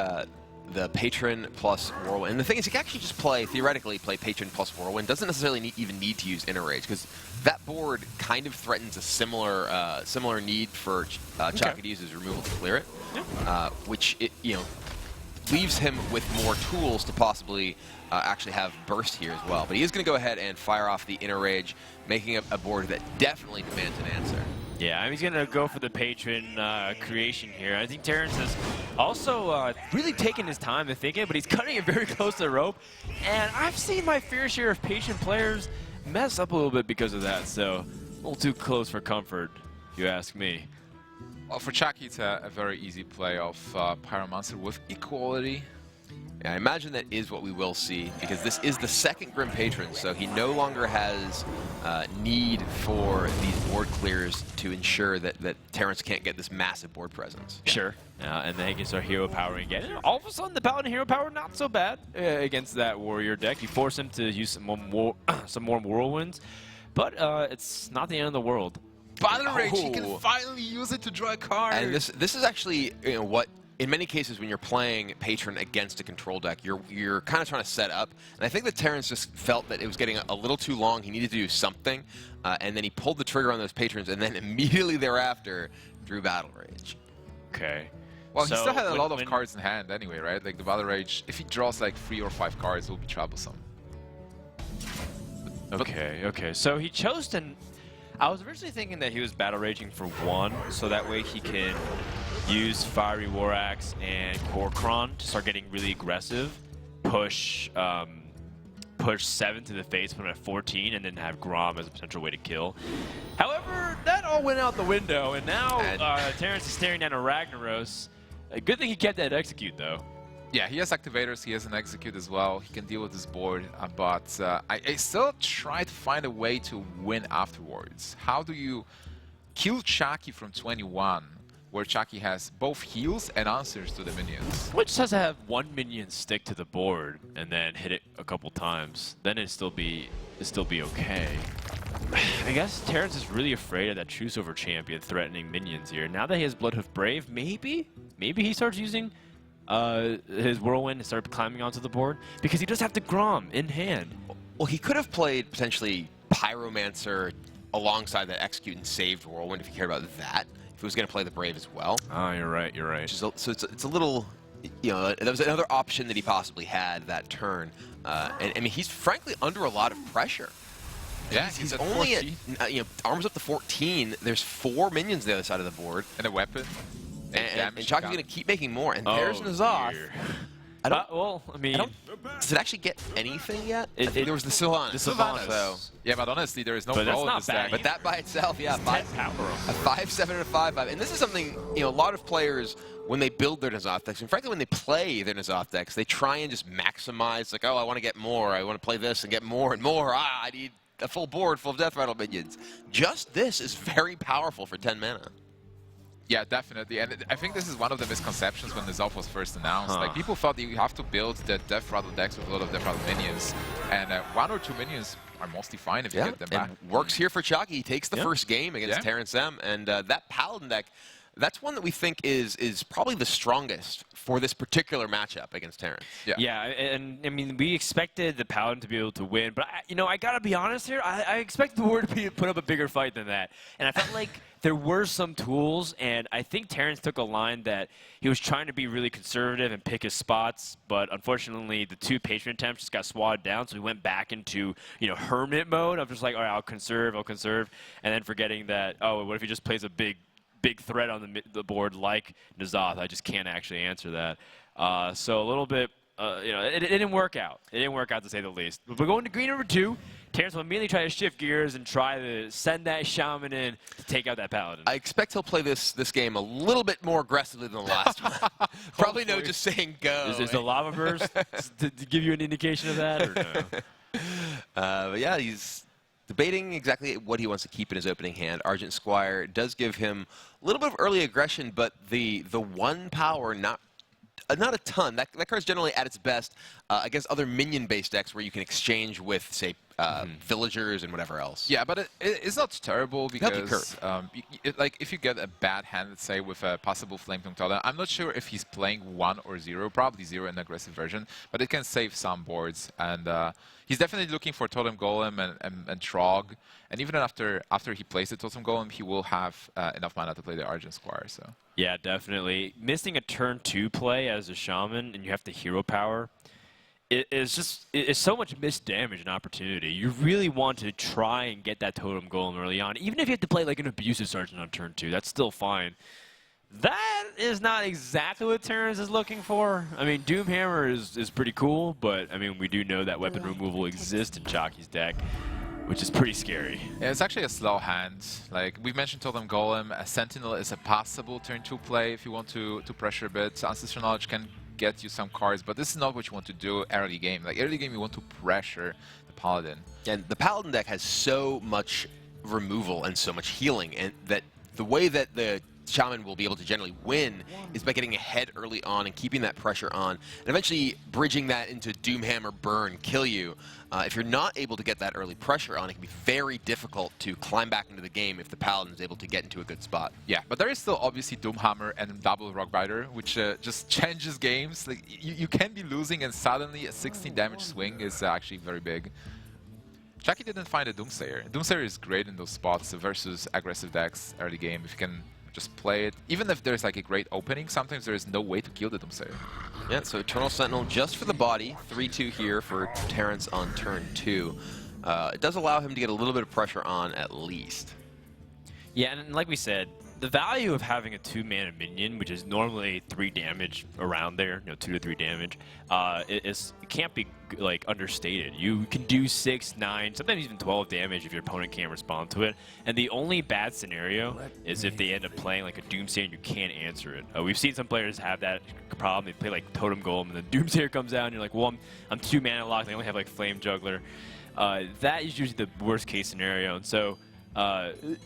the Patron plus Whirlwind. And the thing is, he can actually just theoretically play Patron plus Whirlwind. Doesn't necessarily even need to use Inner Rage, because that board kind of threatens a similar need for Chakki to use his removal to clear it, which leaves him with more tools to possibly actually have burst here as well. But he is going to go ahead and fire off the Inner Rage, making a board that definitely demands an answer. Yeah, he's going to go for the Patron creation here. I think Terrence has also really taken his time to think it, but he's cutting it very close to the rope. And I've seen my fair share of Patron players mess up a little bit because of that, so a little too close for comfort, if you ask me. Well, for Chakki, it's a very easy play of Pyromancer with equality. Yeah, I imagine that is what we will see, because this is the second Grim Patron, so he no longer has need for these board clears to ensure that Terrence can't get this massive board presence. Sure. And then he can start hero powering again. And all of a sudden, the Paladin hero power not so bad against that warrior deck. You force him to use some more whirlwinds, but it's not the end of the world. Battle Rage, he can finally use it to draw a card. And this is actually what, in many cases, when you're playing Patron against a control deck, you're kind of trying to set up. And I think that Terrence just felt that it was getting a little too long. He needed to do something, and then he pulled the trigger on those Patrons, and then immediately thereafter drew Battle Rage. Okay. Well, he still had a lot of cards in hand anyway, right? Like the Battle Rage, if he draws like 3 or 5 cards, it will be troublesome. Okay. So he chose to... I was originally thinking that he was battle raging for 1, so that way he can use Fiery War Axe and Korkron to start getting really aggressive, push 7 to the face, put him at 14, and then have Grom as a potential way to kill. However, that all went out the window, and now Terrence is staring down a Ragnaros. A good thing he kept that execute, though. Yeah, he has activators, he has an execute as well. He can deal with this board, but I still try to find a way to win afterwards. How do you kill Chakki from 21, where Chakki has both heals and answers to the minions? Which just has to have 1 minion stick to the board and then hit it a couple times. Then it'd still be okay. I guess Terrence is really afraid of that Truce Over champion threatening minions here. Now that he has Bloodhoof Brave, maybe he starts using his Whirlwind and start climbing onto the board, because he does have the Grom in hand. Well, he could have played potentially Pyromancer alongside that Execute and saved Whirlwind if he cared about that, if he was going to play the Brave as well. Oh, you're right. So it's a little, that was another option that he possibly had that turn. And I mean, he's frankly under a lot of pressure. Yeah, he's at only 14. at, arms up to 14. There's 4 minions the other side of the board. And a weapon. And Chakki's going to keep making more. And there's N'Zoth. Does it actually get anything yet? I think there was the Sylvanas. So. Yeah, but honestly, there is no role in this deck. But that by itself, yeah, 5/7 and a 5/5. And this is something, a lot of players, when they build their N'Zoth decks, and frankly, when they play their N'Zoth decks, they try and just maximize, like, oh, I want to get more. I want to play this and get more and more. I need a full board full of Death Rattle minions. Just this is very powerful for 10 mana. Yeah, definitely. And I think this is one of the misconceptions when N'Zoth was first announced. Like, people thought that you have to build the Death Rattle decks with a lot of Death Rattle minions. And 1 or 2 minions are mostly fine if you get them back. Works here for Chakki. He takes the first game against TerrenceM. And that Paladin deck, that's one that we think is probably the strongest for this particular matchup against Terrence. Yeah, and I mean, we expected the Paladin to be able to win, but I gotta be honest here. I expected the War to put up a bigger fight than that, and I felt like there were some tools, and I think Terrence took a line that he was trying to be really conservative and pick his spots, but unfortunately, the 2 Patron attempts just got swatted down, so he went back into hermit mode of just like, all right, I'll conserve, and then forgetting that, oh, what if he just plays a big threat on the board like N'Zoth? I just can't actually answer that. So a little bit, it didn't work out. It didn't work out, to say the least. But we're going to green number 2. Terrence will immediately try to shift gears and try to send that Shaman in to take out that Paladin. I expect he'll play this game a little bit more aggressively than the last one. Probably no just saying go. Is the Lava Burst to give you an indication of that, or no? But yeah, he's debating exactly what he wants to keep in his opening hand. Argent Squire does give him a little bit of early aggression, but the 1 power, not a ton. That card's generally at its best against other minion-based decks where you can exchange with, say, villagers and whatever else. Yeah, but it's not terrible Healthy because, like, if you get a bad hand, let's say, with a possible Flame Tongue Totem, I'm not sure if he's playing 1 or 0, probably 0 in aggressive version, but it can save some boards. And he's definitely looking for Totem Golem and Trog. And even after he plays the Totem Golem, he will have enough mana to play the Argent Squire. So Yeah, definitely. Missing a turn 2 play as a Shaman, and you have the hero power, it's so much missed damage and opportunity. You really want to try and get that Totem Golem early on. Even if you have to play like an Abusive Sergeant on turn 2, that's still fine. That is not exactly what Terrence is looking for. I mean, Doomhammer is pretty cool, but I mean, we do know that weapon removal exists in Chakki's deck, which is pretty scary. yeah, it's actually a slow hand. Like we've mentioned, Totem Golem, a Sentinel is a possible turn 2 play if you want to pressure a bit. Ancestral Knowledge can get you some cards, but this is not what you want to do early game. Like early game, you want to pressure the Paladin. And the Paladin deck has so much removal and so much healing, and that the way that the Shaman will be able to generally win is by getting ahead early on and keeping that pressure on, and eventually bridging that into Doomhammer, burn, kill you. If you're not able to get that early pressure on, it can be very difficult to climb back into the game if the Paladin is able to get into a good spot. Yeah, but there is still obviously Doomhammer and double Rockbiter, which just changes games. Like you can be losing, and suddenly a 16 damage swing is actually very big. Chakki didn't find a Doomsayer. Doomsayer is great in those spots versus aggressive decks early game. If you can just play it, even if there's like a great opening, sometimes there is no way to kill the Doomsayer. Yeah, so Eternal Sentinel just for the body, 3-2 here for Terrence on turn 2. It does allow him to get a little bit of pressure on at least. Yeah, and like we said, the value of having a 2-mana minion, which is normally 3 damage around there, 2 to 3 damage, it can't be like understated. You can do 6, 9, sometimes even 12 damage if your opponent can't respond to it. And the only bad scenario is if they end up playing like a Doomsayer and you can't answer it. We've seen some players have that problem. They play like Totem Golem and then Doomsayer comes out and you're like, well, I'm 2 mana locked. I only have like Flame Juggler. That is usually the worst case scenario. And so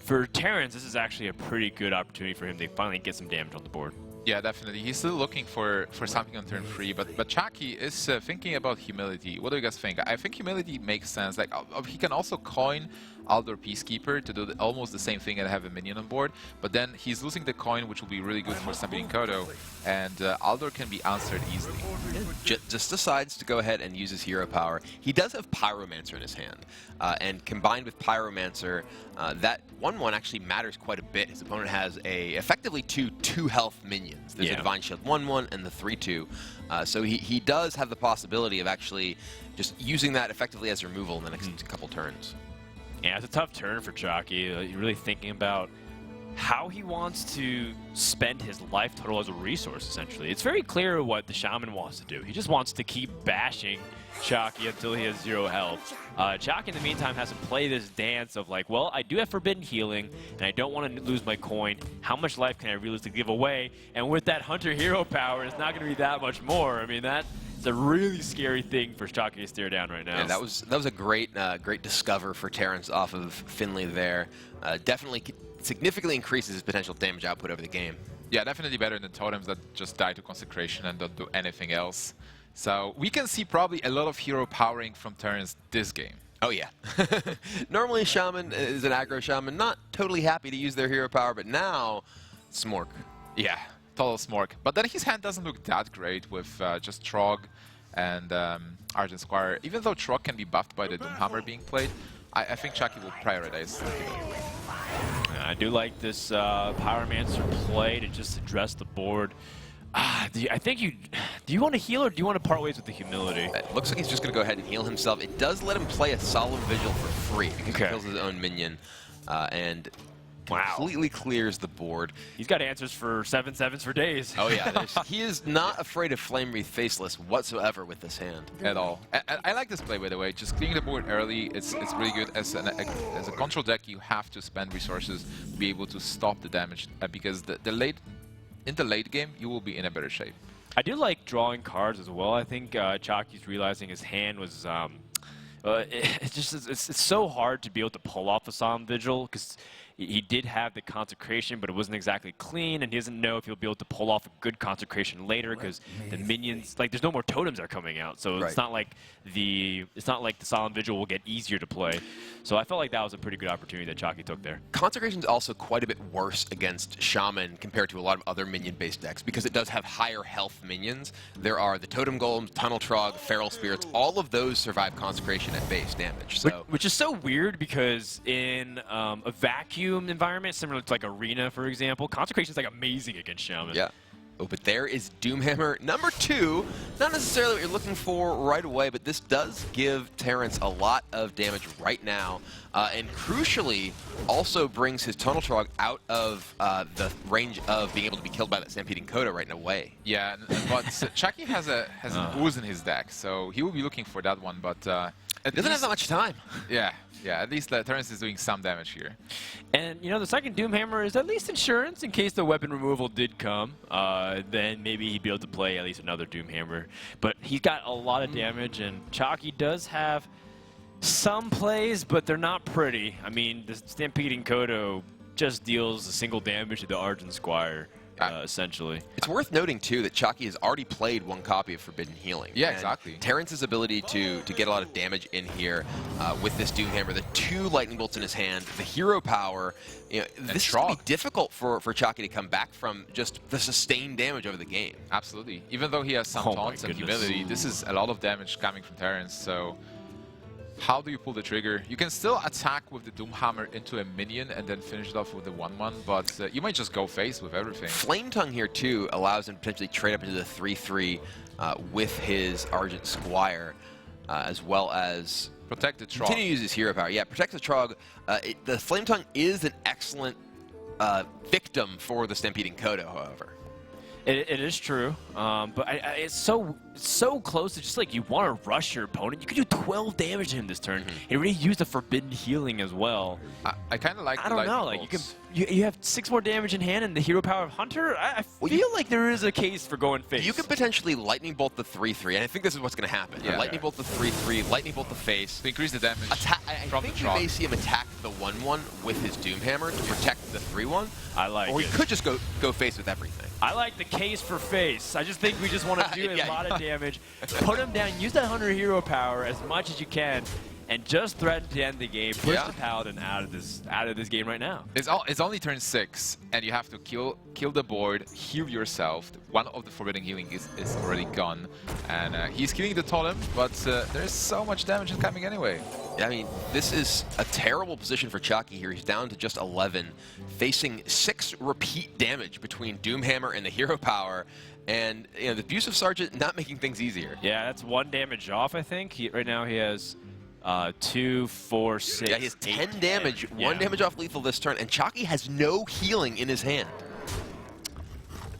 for Terrence, this is actually a pretty good opportunity for him to finally get some damage on the board. Yeah, definitely. He's still looking for something on turn 3, but Chakki is thinking about Humility. What do you guys think? I think Humility makes sense. Like he can also coin Aldor Peacekeeper to do almost the same thing and have a minion on board, but then he's losing the coin, which will be really good for Stampeding Kodo, and Aldor can be answered easily. Just decides to go ahead and use his hero power. He does have Pyromancer in his hand, and combined with Pyromancer, that 1/1 actually matters quite a bit. His opponent has effectively two health minions. There's a Divine Shield 1/1 and the 3/2. So he does have the possibility of actually just using that effectively as removal in the next couple turns. Yeah, it's a tough turn for Chakki. You're really thinking about how he wants to spend his life total as a resource, essentially. It's very clear what the Shaman wants to do. He just wants to keep bashing Chakki until he has 0 health. Chakki, in the meantime, has to play this dance of like, well, I do have Forbidden Healing, and I don't want to lose my coin. How much life can I realistically give away? And with that Hunter hero power, it's not going to be that much more. I mean, it's a really scary thing for Chakki to stare down right now. Yeah, that was a great discover for Terrence off of Finley there. Definitely significantly increases his potential damage output over the game. Yeah, definitely better than totems that just die to Consecration and don't do anything else. So we can see probably a lot of hero powering from Terrence this game. Oh yeah. Normally Shaman is an aggro Shaman, not totally happy to use their hero power, but now Smork. Yeah, total Smork. But then his hand doesn't look that great with just Trog and Argent Squire. Even though Trog can be buffed by the Doomhammer being played, I think Chakki will prioritize. I do like this Pyromancer play to just address the board. Do you want to heal or do you want to part ways with the Humility? It looks like he's just going to go ahead and heal himself. It does let him play a Solemn Vigil for free because he kills his own minion and completely clears the board. He's got answers for 7/7s for days. Oh yeah, he is not afraid of Flame Wreath Faceless whatsoever with this hand. At all. I like this play, by the way. Just clearing the board early, it's really good. As a control deck, you have to spend resources to be able to stop the damage because in the late game, you will be in a better shape. I do like drawing cards as well. I think Chakki's realizing his hand was it's so hard to be able to pull off a Solemn Vigil because he did have the consecration, but it wasn't exactly clean, and he doesn't know if he'll be able to pull off a good consecration later because the minions, like, there's no more totems that are coming out, so it's not like the Solemn Vigil will get easier to play. So I felt like that was a pretty good opportunity that Chakki took there. Consecration is also quite a bit worse against Shaman compared to a lot of other minion-based decks because it does have higher health minions. There are the Totem Golems, Tunnel Trog, Feral Spirits. All of those survive Consecration at base damage. So. Which is so weird because in a vacuum environment, similar to like Arena, for example, Consecration is like amazing against Shaman. Yeah. Oh, but there is Doomhammer number 2. Not necessarily what you're looking for right away, but this does give Terrence a lot of damage right now, and crucially also brings his Tunnel Trog out of the range of being able to be killed by that Stampeding Coda right away. Yeah, but Chakki has an Ooze in his deck, so he will be looking for that one, but it doesn't have that much time. Yeah, at least Terrence is doing some damage here. And, you know, the second Doomhammer is at least insurance in case the weapon removal did come. Then maybe he'd be able to play at least another Doomhammer. But he's got a lot of damage, and Chakki does have some plays, but they're not pretty. I mean, the Stampeding Kodo just deals a single damage to the Argent Squire. Essentially. It's worth noting, too, that Chakki has already played one copy of Forbidden Healing. Yeah, exactly. Terrence's ability to get a lot of damage in here with this Doomhammer, the 2 Lightning Bolts in his hand, the hero power, you know, this is going to be difficult for Chakki to come back from just the sustained damage over the game. Absolutely. Even though he has some taunts and humility, this is a lot of damage coming from Terrence, so how do you pull the trigger? You can still attack with the Doomhammer into a minion and then finish it off with the 1/1, but you might just go face with everything. Flame Tongue here, too, allows him to potentially trade up into the 3/3 with his Argent Squire, as well as Protect the Trog. Continue to use his hero power. Yeah, Protect the Trog. The Flame Tongue is an excellent victim for the Stampeding Kodo, however. It is true, but it's so close to just like you want to rush your opponent. You could do 12 damage to him this turn. He already used the Forbidden Healing as well. I kind of like. I don't know. Like you have 6 more damage in hand and the hero power of Hunter. I feel like there is a case for going face. You could potentially Lightning Bolt the 3/3, and I think this is what's going to happen. Yeah, Lightning Bolt the 3/3, Lightning Bolt the face. To increase the damage. I think you may see him attack the 1/1 with his Doomhammer to protect the 3/1. I like it. Or he could just go face with everything. I like the case for face. I just think we just want to do a lot of damage. Put him down. Use that Hunter hero power as much as you can, and just threaten to end the game. Push the Paladin out of this game right now. It's only turn 6, and you have to kill the board, heal yourself. One of the Forbidden Healing is already gone, and he's killing the Totem, but there's so much damage coming anyway. I mean, this is a terrible position for Chakki here. He's down to just 11, facing 6 repeat damage between Doomhammer and the hero power. And you know, the Abusive Sergeant not making things easier. Yeah, that's 1 damage off, I think. Right now he has 2, 4, 6. Yeah, he has 10 damage, 1 Yeah. damage off lethal this turn, and Chakki has no healing in his hand.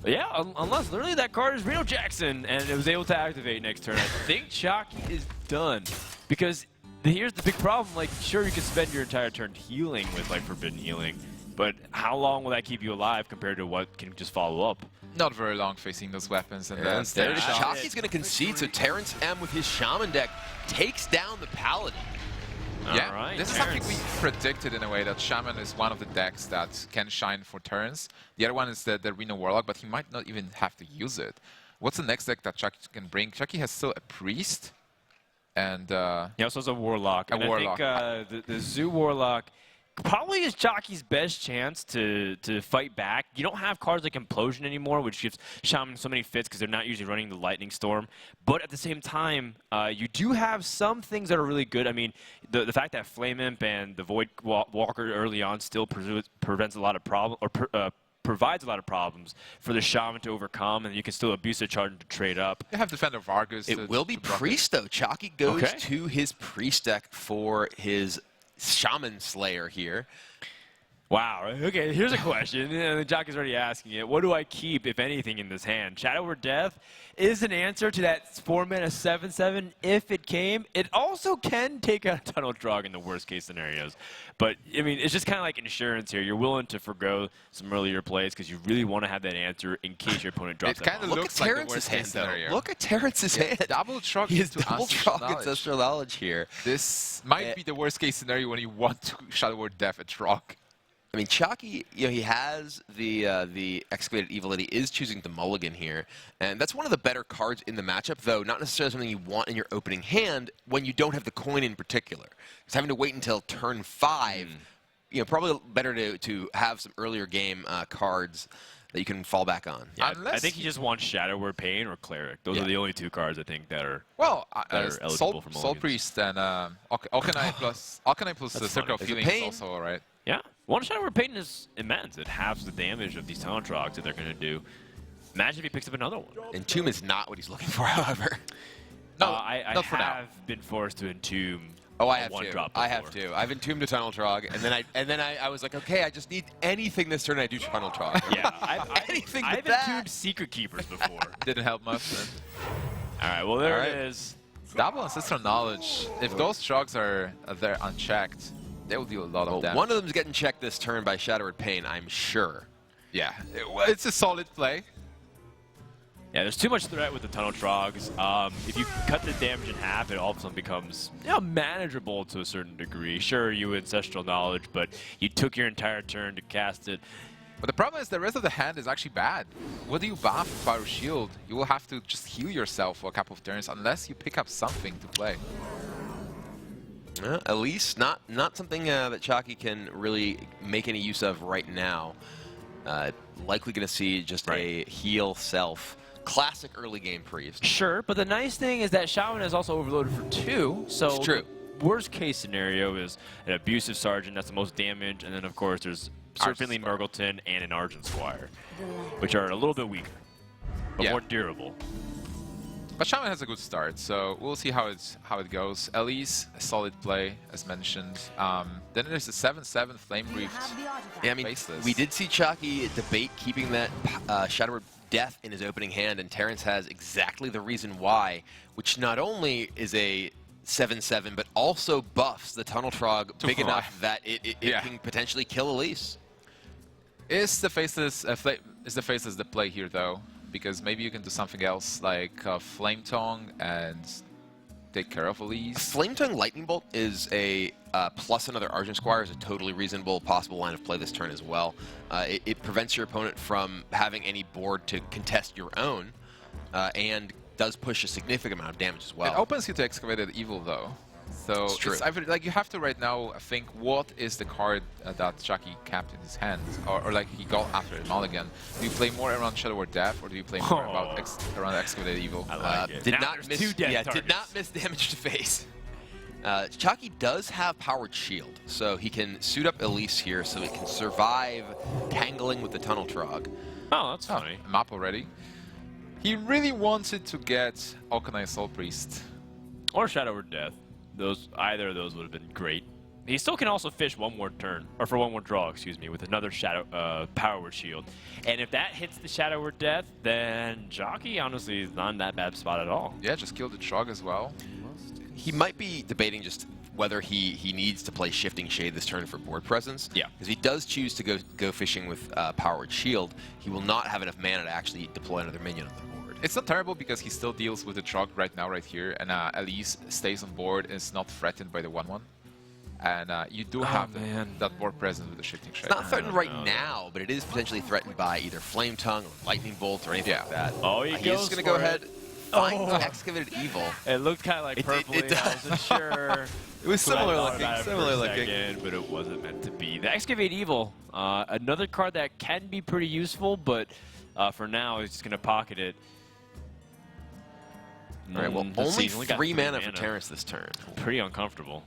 Yeah, unless literally that card is Reno Jackson and it was able to activate next turn. I think Chakki is done. Because here's the big problem. Like, sure, you can spend your entire turn healing with, like, Forbidden Healing, but how long will that keep you alive compared to what can just follow up? Not very long facing those weapons. And There's Chakki's going to concede, so TerrenceM with his Shaman deck takes down the Paladin. Yeah, Alright, this is something we predicted in a way, that Shaman is one of the decks that can shine for Terrence. The other one is the Reno Warlock, but he might not even have to use it. What's the next deck that Chakki can bring? Chakki has still a Priest, and He also has a Warlock. A Warlock. I think the Zoo Warlock probably is Chakki's best chance to fight back. You don't have cards like Implosion anymore, which gives Shaman so many fits because they're not usually running the Lightning Storm. But at the same time, you do have some things that are really good. I mean, the fact that Flame Imp and the Void Walker early on still prevents a lot of problems, or provides a lot of problems for the Shaman to overcome, and you can still abuse the charge to trade up. you have Defender Vargas. It will be Priest, though. Chakki goes to his Priest deck for his Shaman Slayer here. Wow. Okay, here's a question. The jockey's already asking it. What do I keep, if anything, in this hand? Shadow or Death is an answer to that 4-mana 7/7 if it came. It also can take out Tunnel Trog in the worst-case scenarios. But, I mean, it's just kind of like insurance here. You're willing to forgo some earlier plays because you really want to have that answer in case your opponent drops It that kind of bomb. looks Look at like the Terrence's worst hand, case though. scenario. Look at Terrence's hand. Double Trog He has into double Ancestral Trog Knowledge. Ancestral Knowledge here. This might be the worst case scenario when you want to Shadow or Death a Trog. I mean, Chakki, he has the Excavated Evil that he is choosing to mulligan here, and that's one of the better cards in the matchup, though not necessarily something you want in your opening hand when you don't have the coin in particular. Because having to wait until turn 5, probably better to have some earlier game cards that you can fall back on. Yeah, I think he just wants Shadow Word Pain or Cleric. Those are the only 2 cards I think that are eligible for mulligans. Soul Priest and Arcanine plus the Circle of Feeling is also all right. Yeah, one Shadow Word Pain is immense. It halves the damage of these Tunnel Trogs that they're going to do. Imagine if he picks up another one. Entomb is not what he's looking for, however. No, I have been forced to entomb. Oh, I have one too. Drop I have too. I've entombed a Tunnel Trog, and then I was like, okay, I just need anything this turn. I do Tunnel Trog. Yeah, I've entombed Secret Keepers before. Didn't help much. Then. All right, well there it is. Double Ancestral Knowledge. If those Trogs are there unchecked, they will deal a lot of damage. One of them's getting checked this turn by Shadow Word Pain, I'm sure. Yeah, it's a solid play. Yeah, there's too much threat with the Tunnel Trogs. If you cut the damage in half, it all of a sudden becomes manageable to a certain degree. Sure, you Ancestral Knowledge, but you took your entire turn to cast it. But the problem is the rest of the hand is actually bad. What do you buff with Power Shield? You will have to just heal yourself for a couple of turns unless you pick up something to play. At least not something that Chakki can really make any use of right now. Likely going to see just a heal self. Classic early game priest. Sure, but the nice thing is that Shaman is also overloaded for 2. So it's true. Worst case scenario is an Abusive Sergeant, that's the most damage, and then of course there's Serpently Murgleton and an Argent Squire, which are a little bit weaker, but more durable. But Shaman has a good start, so we'll see how it goes. Elise, a solid play, as mentioned. Then there's the 7/7 Flame Briefed. Yeah, I mean, we did see Chakki debate keeping that Shadow Word Death in his opening hand, and Terrence has exactly the reason why, which not only is a 7/7, but also buffs the Tunnel Trog big enough that it can potentially kill Elise. Is the Faceless the play here, though? Because maybe you can do something else like Flame Tongue and take care of Elise. Flame Tongue Lightning Bolt is a plus another Argent Squire is a totally reasonable possible line of play this turn as well. It prevents your opponent from having any board to contest your own, and does push a significant amount of damage as well. It opens you to Excavated Evil, though. So it's true. Like you have to right now think what is the card that Chakki kept in his hand, or like he got after it mulligan. Do you play more around Shadow Word Death, or do you play more around Excavated Evil? I like it. Did not miss damage to face. Chakki does have Powered Shield, so he can suit up Elise here so it can survive tangling with the Tunnel Trog. Oh, that's funny. Map already. He really wanted to get Arcanine Soul Priest. Or Shadow Word Death. Either of those would have been great. He still can also fish one more turn, or for one more draw, excuse me, with another Power Word Shield. And if that hits the Shadow Word Death, then Chakki honestly is not in that bad spot at all. Yeah, just kill the Trog as well. He might be debating just whether he needs to play Shifting Shade this turn for board presence. Yeah. Because he does choose to go fishing with Power Word Shield. He will not have enough mana to actually deploy another minion on the board. It's not terrible because he still deals with the Trog right now, right here, and Elise stays on board and is not threatened by the 1/1. And you do have that board presence with the Shifting Shade. It's not threatened right now, but it is potentially threatened by either Flame Tongue or Lightning Bolt or anything like that. Oh, he's just going to go ahead, find the Excavated Evil. It looked kind of like purpley. I wasn't sure. It was similar looking, but it wasn't meant to be. The Excavate Evil, another card that can be pretty useful, but for now, he's just going to pocket it. All right, well, only 3 mana for Terrence this turn. Pretty uncomfortable.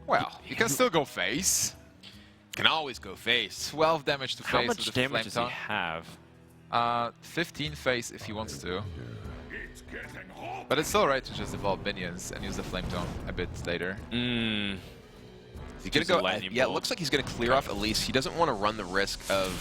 Well, you can still go face. Can always go face. 12 damage to face with the How much damage does he Flame have? 15 face if he wants to. But it's still right to just evolve minions and use the Flame Tongue a bit later. He's gonna go. Yeah, it looks like he's gonna clear off Elise. He doesn't want to run the risk of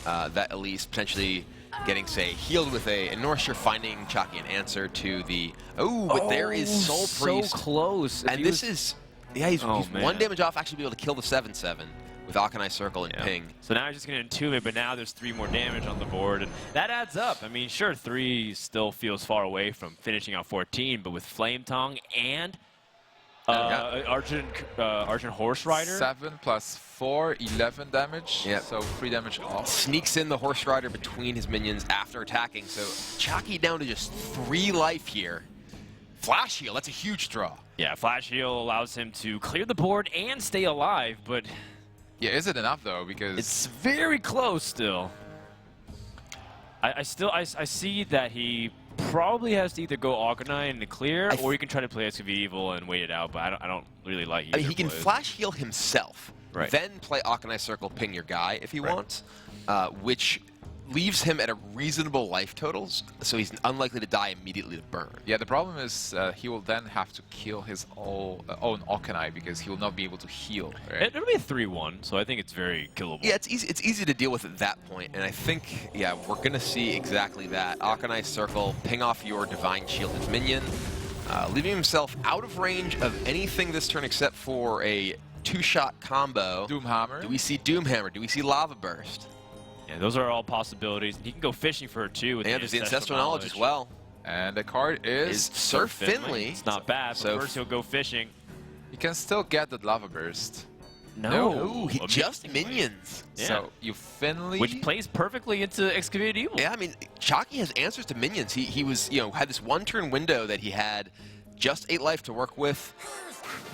that Elise potentially getting, say, healed with and nor sure finding Chakki an answer to the. Oh, but there is Soul Priest. So close. And this is. Yeah, he's 1 damage off actually be able to kill the 7/7 with Arcanine Circle and Ping. So now he's just going to entomb it, but now there's 3 more damage on the board, and that adds up. I mean, sure, 3 still feels far away from finishing out 14, but with Flame Tongue and Argent Horse Rider. 7 plus 4, 11 damage. Yep. So 3 damage off. Sneaks in the Horse Rider between his minions after attacking. So Chakki down to just 3 life here. Flash heal, that's a huge draw. Yeah, Flash Heal allows him to clear the board and stay alive, but Yeah, is it enough though? Because it's very close still. I see that he probably has to either go Arcanine and clear, or he can try to play Excavate Evil and wait it out, but I don't really like either. I mean, he can plays. Flash heal himself, Right. then play Arcanine Circle, ping your guy if he wants, which leaves him at a reasonable life totals, so he's unlikely to die immediately to burn. yeah, the problem is he will then have to kill his own Arcanine because he will not be able to heal. Right? It'll be a 3-1, so I think it's very killable. Yeah, it's easy. It's easy to deal with at that point, and I think, yeah, we're gonna see exactly that. Arcanine Circle, ping off your Divine Shielded minion, leaving himself out of range of anything this turn except for a 2-shot combo. Doomhammer. Do we see Doomhammer? Do we see Lava Burst? Yeah, those are all possibilities. He can go fishing for it too. With And there's the Ancestral Knowledge as well. And the card is Sir Finley. It's not bad, So but first he'll go fishing. You can still get the Lava Burst. Ooh, Amazingly. just minions. Yeah. So you Finley. Which plays perfectly into Excavate Evil. Yeah, I mean, Chakki has answers to minions. He was, had this 1-turn window that he had just 8 life to work with.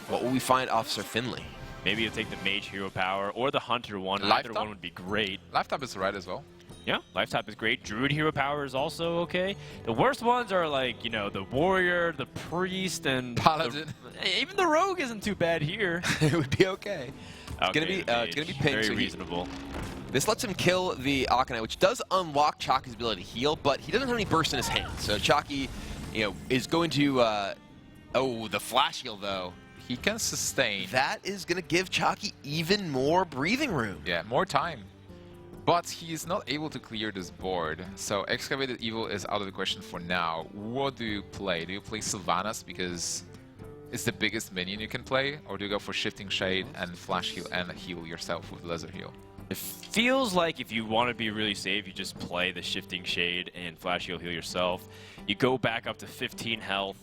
What will we find off Sir Finley? Maybe you'll take the Mage Hero Power or the Hunter one. Either Lifetime? one would be great. Lifetime is right as well. Yeah, Lifetime is great. Druid Hero Power is also okay. The worst ones are like, the Warrior, the Priest, and Paladin. Even the Rogue isn't too bad here. It would be okay. It's Okay, gonna be pinged. Very so reasonable. this lets him kill the Arcanine, which does unlock Chakki's ability to heal, but he doesn't have any bursts in his hand. So Chakki, is going to. The Flash Heal though. He can sustain. That is going to give Chakki even more breathing room. Yeah, more time. But he is not able to clear this board. So Excavated Evil is out of the question for now. What do you play? Do you play Sylvanas because it's the biggest minion you can play? Or do you go for Shifting Shade and Flash Heal and heal yourself with Lesser Heal? It feels like if you want to be really safe, you just play the Shifting Shade and Flash Heal yourself. You go back up to 15 health.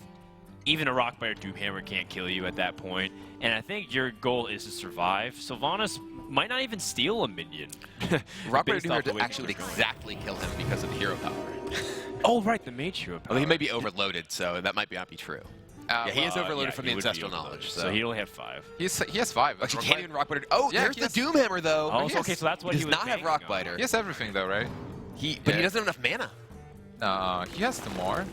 Even a Rockbiter Doomhammer can't kill you at that point. And I think your goal is to survive. Sylvanas might not even steal a minion. Rockbiter based off the Doomhammer way actually would things are going. exactly kill him because of the hero power. Oh, right, the Mage Hero Power. Well, he may be overloaded, so that might not be true. Yeah, he is overloaded from the he would be Ancestral overloaded. Knowledge. So he only had 5. He has 5. Actually, can't even Rockbiter. Oh, Yeah, there's he the has- Doomhammer though. Oh, yes. okay, so that's what He he does was not have banking on. Rockbiter. He has everything though, right? But Yeah. he doesn't have enough mana. No, he has the more.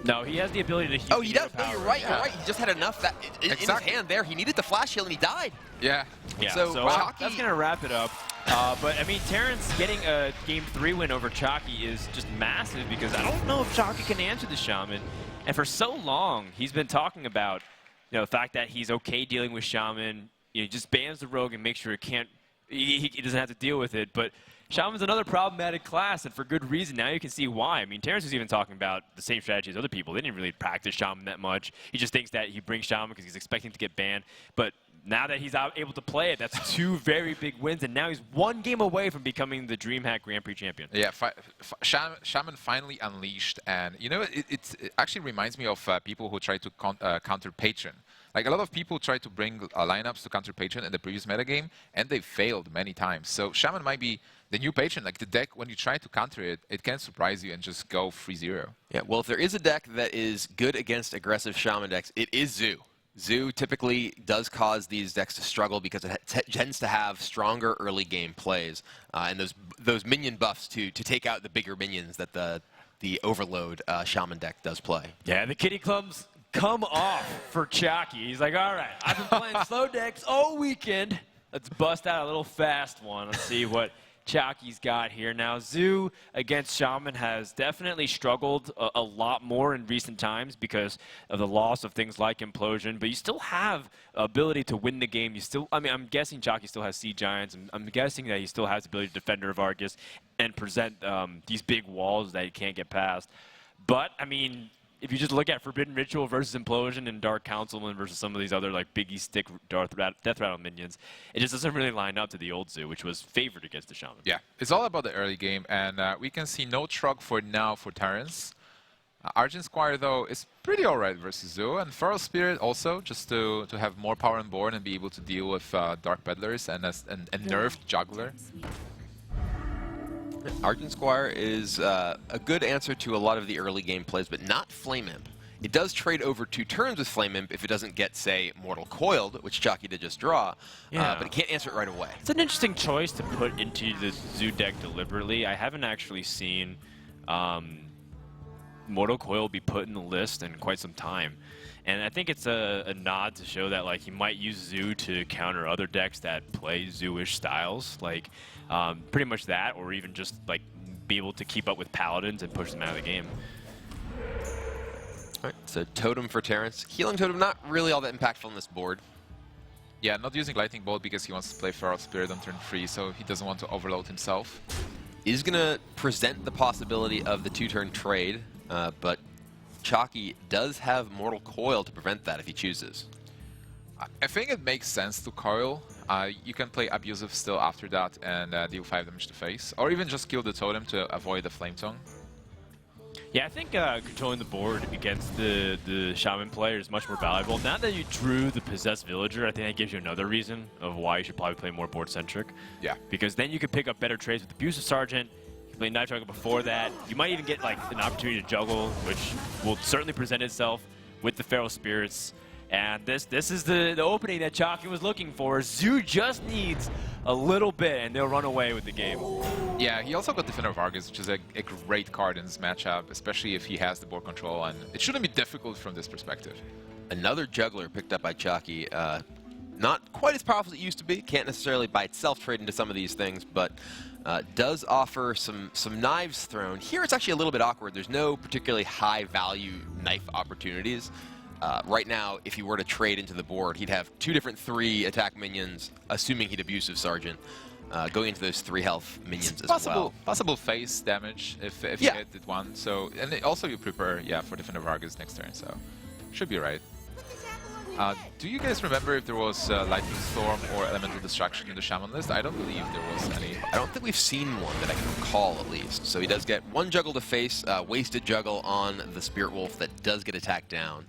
No, he has the ability to heal. Oh, he hero does. No, you're power. right. Yeah. You're right. He just had enough that in his Exactly. hand there. He needed the Flash Heal and he died. Yeah. Yeah, So, so, Chakki- that's going to wrap it up. But, I mean, Terrence getting a Game 3 win over Chakki is just massive because I don't know if Chakki can answer the Shaman. And for so long, he's been talking about the fact that he's okay dealing with Shaman. He just bans the Rogue and makes sure he doesn't have to deal with it. But Shaman's another problematic class, and for good reason. Now you can see why. I mean, Terrence was even talking about the same strategy as other people. They didn't really practice Shaman that much. He just thinks that he brings Shaman because he's expecting to get banned. But now that he's able to play it, that's 2 very big wins, and now he's 1 game away from becoming the DreamHack Grand Prix champion. Yeah, Shaman finally unleashed, and it actually reminds me of people who try to counter Patron. Like a lot of people try to bring lineups to counter Patron in the previous metagame, and they failed many times. So Shaman might be the new Patron. Like the deck, when you try to counter it, it can surprise you and just go 3-0. Yeah, well, if there is a deck that is good against aggressive Shaman decks, it is Zoo. Zoo typically does cause these decks to struggle because it tends to have stronger early game plays and those minion buffs to take out the bigger minions that the Overload Shaman deck does play. Yeah, the kitty clubs come off for Chakki. He's like, all right, I've been playing slow decks all weekend. Let's bust out a little fast one. Let's see what Chakki's got here. Now, Zoo against Shaman has definitely struggled a lot more in recent times because of the loss of things like Implosion, but you still have ability to win the game. I'm guessing Chakki still has Sea Giants. I'm guessing that he still has the ability to Defender of Argus and present these big walls that he can't get past. But, I mean, if you just look at Forbidden Ritual versus Implosion and Dark Councilman versus some of these other like Biggie Stick Death Rattle minions, it just doesn't really line up to the old Zoo, which was favored against the Shaman. Yeah, it's all about the early game, and we can see no Trug for now for Terrence. Argent Squire, though, is pretty alright versus Zoo, and Feral Spirit also, just to have more power on board and be able to deal with Dark Peddlers and a nerfed Juggler. Argent Squire is a good answer to a lot of the early game plays, but not Flame Imp. It does trade over 2 turns with Flame Imp if it doesn't get, say, Mortal Coiled, which Chakki did just draw, but it can't answer it right away. It's an interesting choice to put into the Zoo deck deliberately. I haven't actually seen Mortal Coil be put in the list in quite some time. And I think it's a nod to show that like he might use Zoo to counter other decks that play Zoo-ish styles, like pretty much that, or even just like be able to keep up with Paladins and push them out of the game. All right, so Totem for Terrence. Healing Totem not really all that impactful on this board. Yeah, not using Lightning Bolt because he wants to play Feral Spirit on turn 3, so he doesn't want to overload himself. Is going to present the possibility of the 2-turn trade, but Chakki does have Mortal Coil to prevent that if he chooses. I think it makes sense to coil. You can play Abusive still after that and deal 5 damage to face, or even just kill the totem to avoid the Flame Tongue. Yeah, I think controlling the board against the Shaman player is much more valuable. Now that you drew the Possessed Villager, I think that gives you another reason of why you should probably play more board-centric. Yeah. Because then you can pick up better trades with Abusive Sergeant. You can play Knife Juggle before that. You might even get like an opportunity to juggle, which will certainly present itself with the Feral Spirits. And this is the opening that Chakki was looking for. Zoo just needs a little bit, and they'll run away with the game. Yeah, he also got Defender of Argus, which is a great card in this matchup, especially if he has the board control, and it shouldn't be difficult from this perspective. Another Juggler picked up by Chakki. Not quite as powerful as it used to be. Can't necessarily by itself trade into some of these things, but does offer some knives thrown. Here it's actually a little bit awkward. There's no particularly high-value knife opportunities. Right now, if he were to trade into the board, he'd have 2 different 3 attack minions, assuming he'd Abusive Sergeant, going into those 3 health minions as well. Possible face damage if you hit it one. So, and also you prepare, for Defender of Argus next turn, so should be right. Do you guys remember if there was Lightning Storm or Elemental Destruction in the Shaman list? I don't believe there was any. I don't think we've seen one that I can recall, at least. So he does get 1 juggle to face, wasted juggle on the Spirit Wolf that does get attacked down.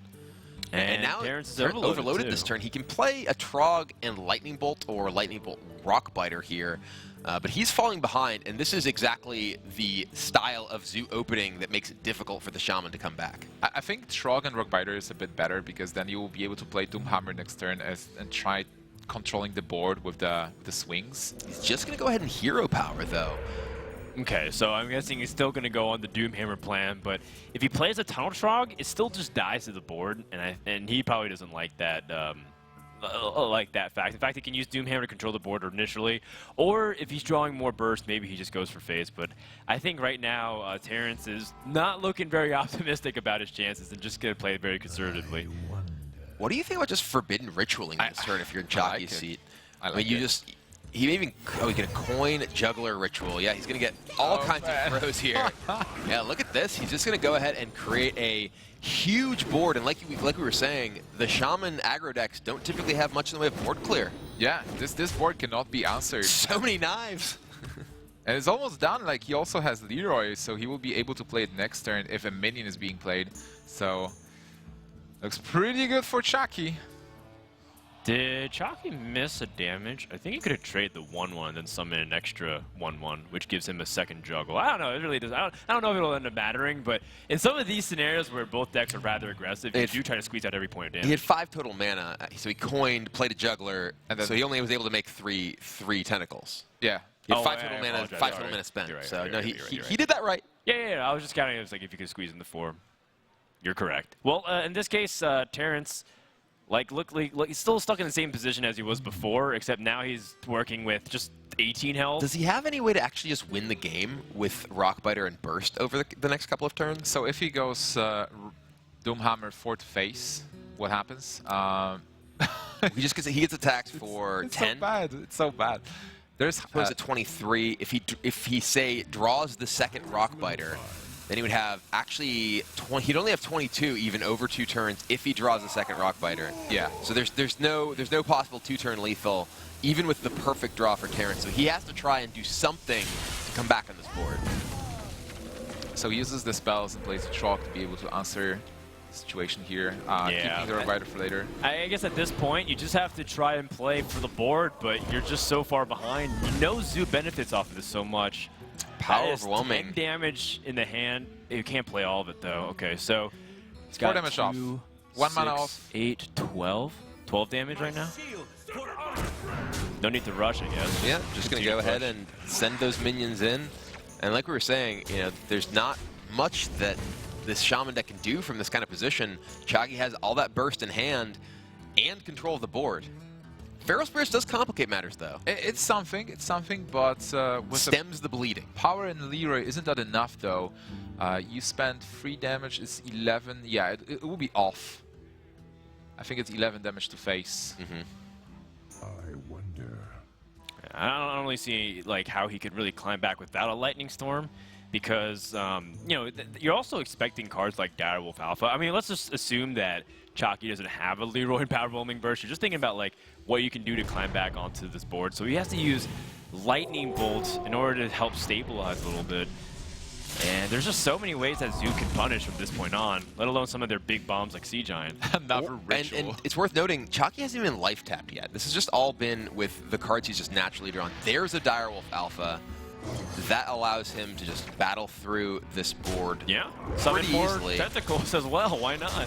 And now Terrence is overloaded this turn. He can play a Trog and Lightning Bolt or Lightning Bolt Rockbiter here, but he's falling behind, and this is exactly the style of Zoo opening that makes it difficult for the Shaman to come back. I think Trog and Rockbiter is a bit better because then you will be able to play Doomhammer next turn and try controlling the board with the swings. He's just going to go ahead and Hero Power, though. Okay, so I'm guessing he's still going to go on the Doomhammer plan, but if he plays a Tunnel Trog, it still just dies to the board, and he probably doesn't like that fact. In fact, he can use Doomhammer to control the board initially, or if he's drawing more burst, maybe he just goes for phase. But I think right now, Terrence is not looking very optimistic about his chances and just going to play it very conservatively. What do you think about just Forbidden Ritualing this turn if you're in Chakki's seat? I mean, you it. just... He may even... Oh, he can coin Juggler Ritual. Yeah, he's going to get all kinds of throws here. Yeah, look at this. He's just going to go ahead and create a huge board. And like we were saying, the Shaman aggro decks don't typically have much in the way of board clear. Yeah, this board cannot be answered. So many knives. And it's almost done. Like, he also has Leroy, so he will be able to play it next turn if a minion is being played. So, looks pretty good for Chakki. Did Chakki miss a damage? I think he could have traded the 1/1 and then summon an extra 1/1, which gives him a second juggle. I don't know. It really does. I don't know if it'll end up mattering, but in some of these scenarios where both decks are rather aggressive, you do try to squeeze out every point of damage. He had 5 total mana, so he coined, played a Juggler, and so he only was able to make three tentacles. Yeah. He had 5 total mana, 5 total mana spent. Right, so no, he right. did that right. Yeah. I was just counting it as like if you could squeeze in the 4. You're correct. Well, in this case, Terrence. He's still stuck in the same position as he was before, except now he's working with just 18 health. Does he have any way to actually just win the game with Rockbiter and Burst over the next couple of turns? So if he goes Doomhammer 4th face, what happens? He gets attacked for 10. So bad. It's so bad. There's a 23. If he say draws the second Rockbiter, then he would have actually he'd only have 22 even over 2 turns if he draws a second Rockbiter. Yeah. So there's no possible 2-turn lethal even with the perfect draw for Terrence. So he has to try and do something to come back on this board. So he uses the spells and plays the Chalk to be able to answer the situation here, keeping the Reviver for later. I guess at this point, you just have to try and play for the board, but you're just so far behind. You know Zoo benefits off of this so much. Power overwhelming. 10 damage in the hand. You can't play all of it, though. Okay, so he's got 4 damage off. 1 mana off. 8, 12. 12 damage right now? No need to rush, I guess. Yeah, just going to go ahead and send those minions in. And like we were saying, you know, there's not much that this Shaman deck can do from this kind of position. Chakki has all that burst in hand and control of the board. Feral Spirits does complicate matters, though. It's something, but with stems the bleeding. Power in Leroy, isn't that enough, though? You spend 3 damage, it's 11. Yeah, it will be off. I think it's 11 damage to face. I wonder. I don't really see like how he could really climb back without a Lightning Storm, because you know, you're also expecting cards like Direwolf Alpha. I mean, let's just assume that Chakki doesn't have a Leroy Power Overwhelming Burst. You're just thinking about like what you can do to climb back onto this board. So he has to use Lightning Bolt in order to help stabilize a little bit. And there's just so many ways that Zoo can punish from this point on, let alone some of their big bombs like Sea Giant. Another ritual. And it's worth noting, Chakki hasn't even life tapped yet. This has just all been with the cards he's just naturally drawn. There's a Direwolf Alpha. That allows him to just battle through this board Summon more easily. tentacles as well, why not?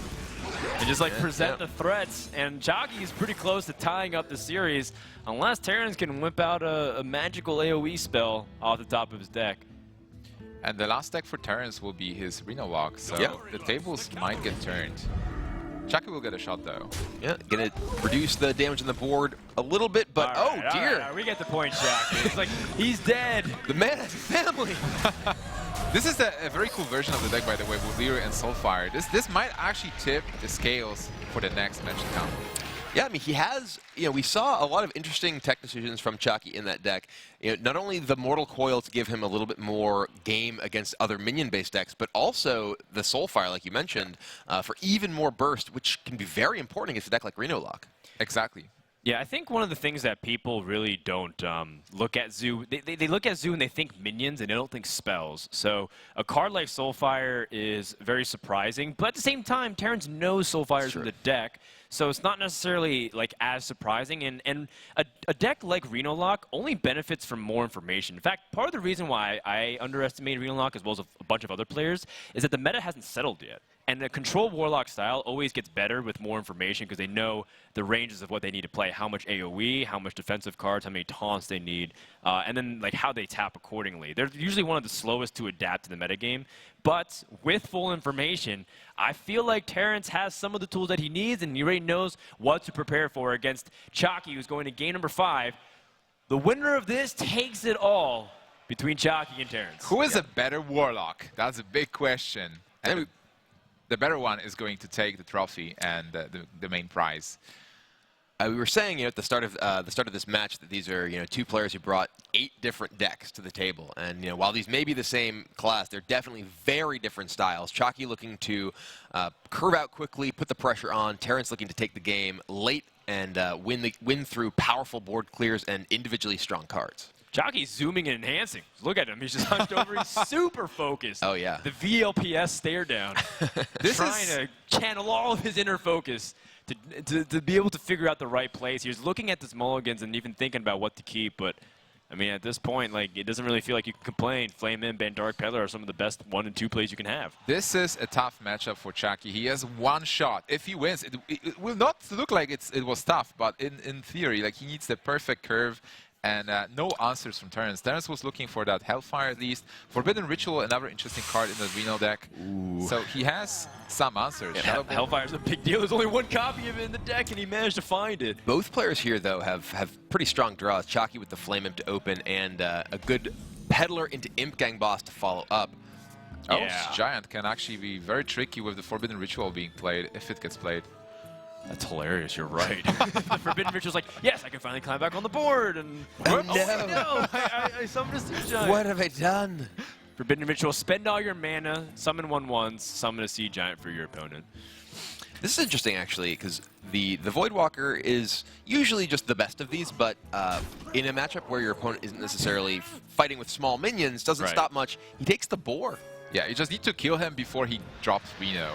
And just like present the threats, and Chakki is pretty close to tying up the series, unless Terrence can whip out a magical AoE spell off the top of his deck. And the last deck for Terrence will be his Reno Walk, so the tables might get turned. Chakki will get a shot, though. Yeah, gonna reduce the damage on the board a little bit, but All right, dear. all right, we get the point, Chakki. It's like, he's dead. The man has a family. This is a very cool version of the deck, by the way, with Leroy and Soulfire. This might actually tip the scales for the next mentioned combo. Yeah, I mean, he has, you know, we saw a lot of interesting tech decisions from Chakki in that deck. You know, not only the Mortal Coil to give him a little bit more game against other minion-based decks, but also the Soulfire, like you mentioned, for even more burst, which can be very important against a deck like Reno Lock. Exactly. Yeah, I think one of the things that people really don't look at Zoo, they look at Zoo and they think minions and they don't think spells. So a card like Soulfire is very surprising, but at the same time, Terrence knows Soulfire's in the deck, so it's not necessarily like as surprising. And a deck like Reno Lock only benefits from more information. In fact, part of the reason why I underestimated Reno Lock as well as a bunch of other players is that the meta hasn't settled yet. And the Control Warlock style always gets better with more information because they know the ranges of what they need to play, how much AoE, how much defensive cards, how many taunts they need, and then like how they tap accordingly. They're usually one of the slowest to adapt to the metagame, but with full information, I feel like Terrence has some of the tools that he needs, and he already knows what to prepare for against Chakki, who's going to game number 5. The winner of this takes it all between Chakki and Terrence. Who is a better Warlock? That's a big question. And the better one is going to take the trophy and the main prize. We were saying, you know, at the start of this match that these are, you know, 2 players who brought 8 different decks to the table, and you know, while these may be the same class, they're definitely very different styles. Chakki looking to curve out quickly, put the pressure on. Terrence looking to take the game late and win through powerful board clears and individually strong cards. Chakki's zooming and enhancing. Look at him. He's just hunched over. He's super focused. Oh, yeah. The VLPS stare down. Trying to channel all of his inner focus to be able to figure out the right plays. He was looking at this mulligans and even thinking about what to keep, but I mean, at this point, like, it doesn't really feel like you can complain. Flame In, Bandark Peddler are some of the best 1 and 2 plays you can have. This is a tough matchup for Chakki. He has 1 shot. If he wins, it will not look like it was tough, but in theory, like, he needs the perfect curve. And no answers from Terrence. Terrence was looking for that Hellfire at least. Forbidden Ritual, another interesting card in the Reno deck. Ooh. So he has some answers. Yeah, Hellfire's a big deal. There's only 1 copy of it in the deck, and he managed to find it. Both players here, though, have pretty strong draws. Chakki with the Flame Imp to open, and a good Peddler into Imp Gang Boss to follow up. Yeah. Giant can actually be very tricky with the Forbidden Ritual being played, if it gets played. That's hilarious. You're right. The Forbidden Ritual's like, yes, I can finally climb back on the board. And oh, no, I summoned a Sea Giant. What have I done? Forbidden Ritual, spend all your mana, summon 1/1s, summon a Sea Giant for your opponent. This is interesting, actually, because the Voidwalker is usually just the best of these, but in a matchup where your opponent isn't necessarily fighting with small minions, doesn't stop much, he takes the Boar. Yeah, you just need to kill him before he drops Reno.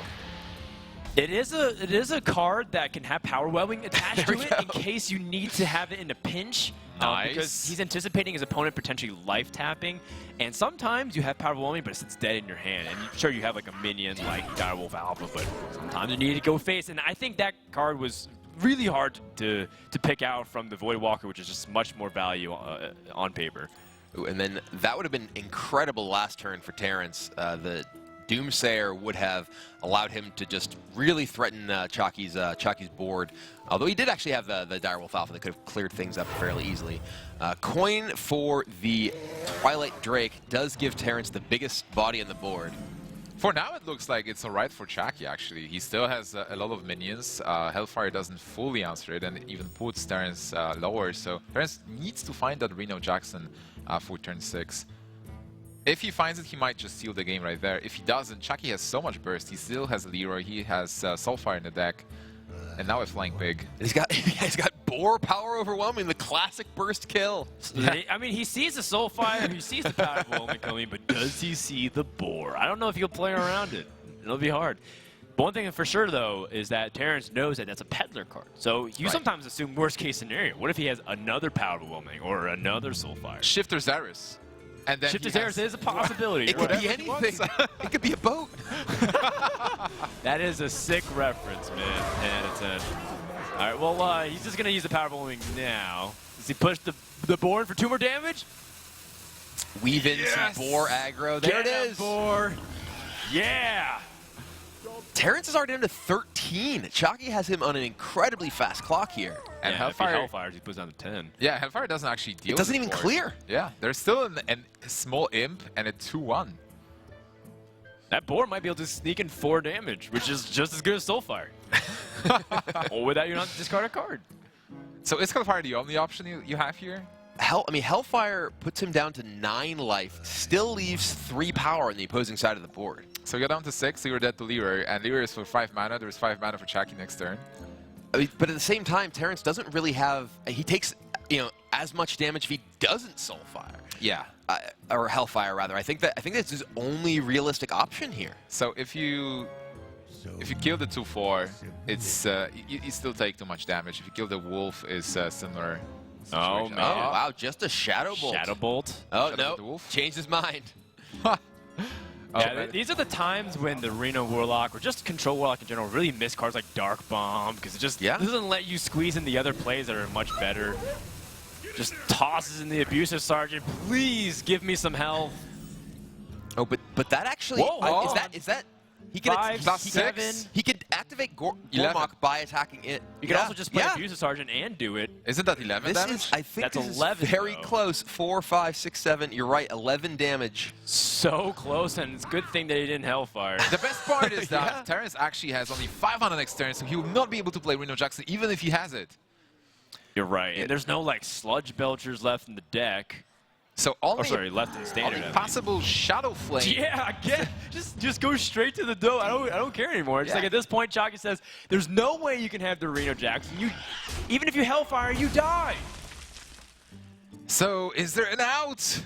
It is a card that can have power whelming attached to it in case you need to have it in a pinch. Nice. Because he's anticipating his opponent potentially life tapping, and sometimes you have power whelming, but it sits dead in your hand. And sure, you have like a minion like Direwolf Alpha, but sometimes you need to go face. And I think that card was really hard to pick out from the Voidwalker, which is just much more value on paper. Ooh, and then that would have been incredible last turn for Terrence. The Doomsayer would have allowed him to just really threaten Chakki's board. Although he did actually have the Direwolf Alpha that could have cleared things up fairly easily. Coin for the Twilight Drake does give Terrence the biggest body on the board. For now, it looks like it's alright for Chakki, actually. He still has a lot of minions. Hellfire doesn't fully answer it and even puts Terrence lower. So Terrence needs to find that Reno Jackson for turn 6. If he finds it, he might just steal the game right there. If he doesn't, Chakki has so much burst. He still has Leroy. He has Soulfire in the deck. And now a Flying Pig. He's got Boar Power Overwhelming, the classic burst kill. Yeah. I mean, he sees the Soulfire, he sees the power whelming coming, but does he see the Boar? I don't know if he'll play around it. It'll be hard. But one thing for sure, though, is that Terrence knows that that's a Peddler card. So you sometimes assume worst case scenario. What if he has another power whelming or another Soulfire? Shifter Zarus. And then Shifter Zarus is a possibility. It could be anything. It could be a boat. That is a sick reference, man. 10 out of 10. All right, well, he's just going to use the power whelming now. Does he push the board for 2 more damage? Weave in some Boar aggro. There it is. Boar. Yeah. Terrence is already down to 13. Chakki has him on an incredibly fast clock here. And yeah, Hellfire, he puts down to 10. Yeah, Hellfire doesn't actually deal It doesn't with even board. clear. Yeah, there's still a small imp and a 2-1. That board might be able to sneak in 4 damage, which is just as good as Soulfire. Or without you not discard a card. So is Hellfire the only option you have here? Hellfire puts him down to 9 life, still leaves 3 power on the opposing side of the board. So you're down to 6, so you're dead to Leroy, and Leroy is for 5 mana. There's 5 mana for Chakki next turn. I mean, but at the same time, Terrence doesn't really have. He takes as much damage if he doesn't Soulfire. Yeah. Or Hellfire rather. I think that's his only realistic option here. So if you kill the 2/4, it's you still take too much damage. If you kill the wolf, is similar. Oh, situation. man. Oh wow, just a Shadow Bolt. Shadow Bolt. Oh Shadow no, the wolf? changed his mind. Yeah, these are the times when the Reno Warlock, or just Control Warlock in general, really miss cards like Dark Bomb, because it just doesn't let you squeeze in the other plays that are much better. Just tosses in the Abusive Sergeant. Please give me some health. Oh, but that actually is that he can 5, 7. He could activate Gormok by attacking it. You can also just play Abusive Sergeant and do it. Isn't that 11 This damage? is, I think That's this 11, is very though. close. 4, 5, 6, 7. You're right. 11 damage. So close, and it's a good thing that he didn't Hellfire. The best part is that Terrence actually has only 5 on the next turn, so he will not be able to play Reno Jackson even if he has it. You're right. And there's no like Sludge Belchers left in the deck. So only, Left in standard. only possible Shadow Flame. Yeah, again, just go straight to the dough. I don't care anymore. It's like at this point, Chakki says, "There's no way you can have the Reno Jackson. Even if you Hellfire, you die." So is there an out?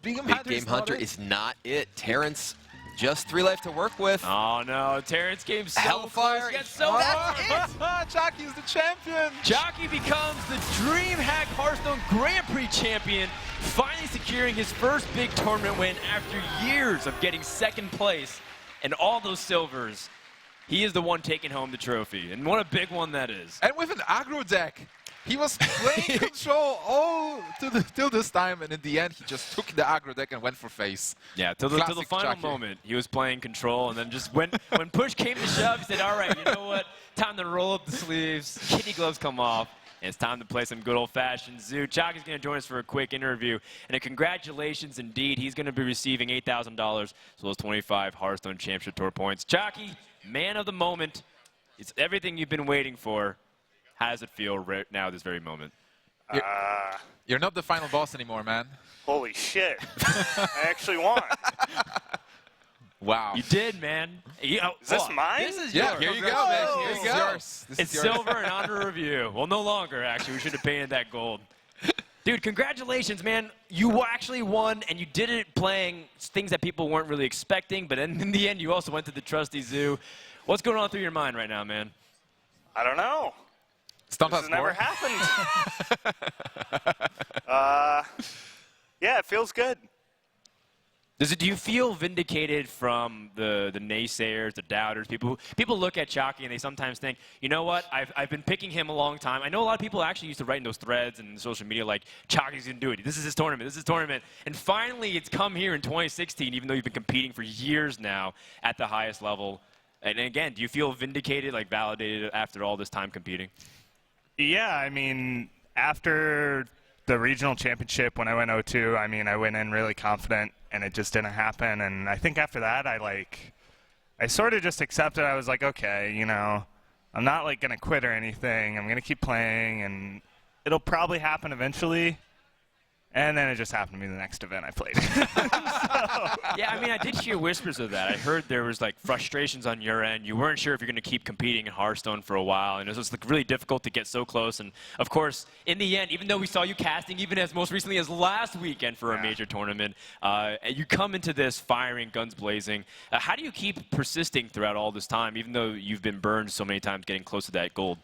Big Game Hunter is not it. Terrence, just 3 life to work with. Oh no, Terrence came so Hellfire. close, yet so That's far. Chakki is the champion. Chakki becomes the DreamHack Hearthstone Grand Prix champion, finally securing his first big tournament win after years of getting 2nd place and all those silvers. He is the one taking home the trophy, and what a big one that is. And with an aggro deck. He was playing Control all till this time, and in the end, he just took the aggro deck and went for face. Yeah, till the final Chakki. moment, he was playing Control, and then just when push came to shove, he said, "All right, you know what? Time to roll up the sleeves, kidney gloves come off, and it's time to play some good old-fashioned Zoo." Chakki's going to join us for a quick interview, and a congratulations indeed. He's going to be receiving $8,000 as well as 25 Hearthstone Championship Tour points. Chakki, man of the moment. It's everything you've been waiting for. How does it feel right now, this very moment? You're not the final boss anymore, man. Holy shit. I actually won. Wow. You did, man. Is this mine? This is Yeah, yours. here you go, man. Here you go. It's silver and under review. Well, no longer, actually. We should have painted that gold. Dude, congratulations, man. You actually won, and you did it playing things that people weren't really expecting, but in the end, you also went to the trusty zoo. What's going on through your mind right now, man? I don't know. This This has never happened. Yeah, it feels good. Do you feel vindicated from the naysayers, the doubters, people look at Chakki and they sometimes think, you know what, I've been picking him a long time. I know a lot of people actually used to write in those threads and social media like, Chakki's going to do it. This is his tournament. This is his tournament. And finally, it's come here in 2016, even though you've been competing for years now at the highest level. And again, do you feel vindicated, like validated after all this time competing? Yeah, I mean, after the regional championship when I went 0-2, I mean, I went in really confident. And it just didn't happen. And I think after that, I sort of just accepted. I was like, okay, you know, I'm not like going to quit or anything. I'm going to keep playing, and it'll probably happen eventually. And then it just happened to be the next event I played. Yeah, I mean, I did hear whispers of that. I heard there was like frustrations on your end. You weren't sure if you're going to keep competing in Hearthstone for a while, and it was just like really difficult to get so close. And of course, in the end, even though we saw you casting even as most recently as last weekend for a major tournament, you come into this firing, guns blazing. How do you keep persisting throughout all this time, even though you've been burned so many times getting close to that gold?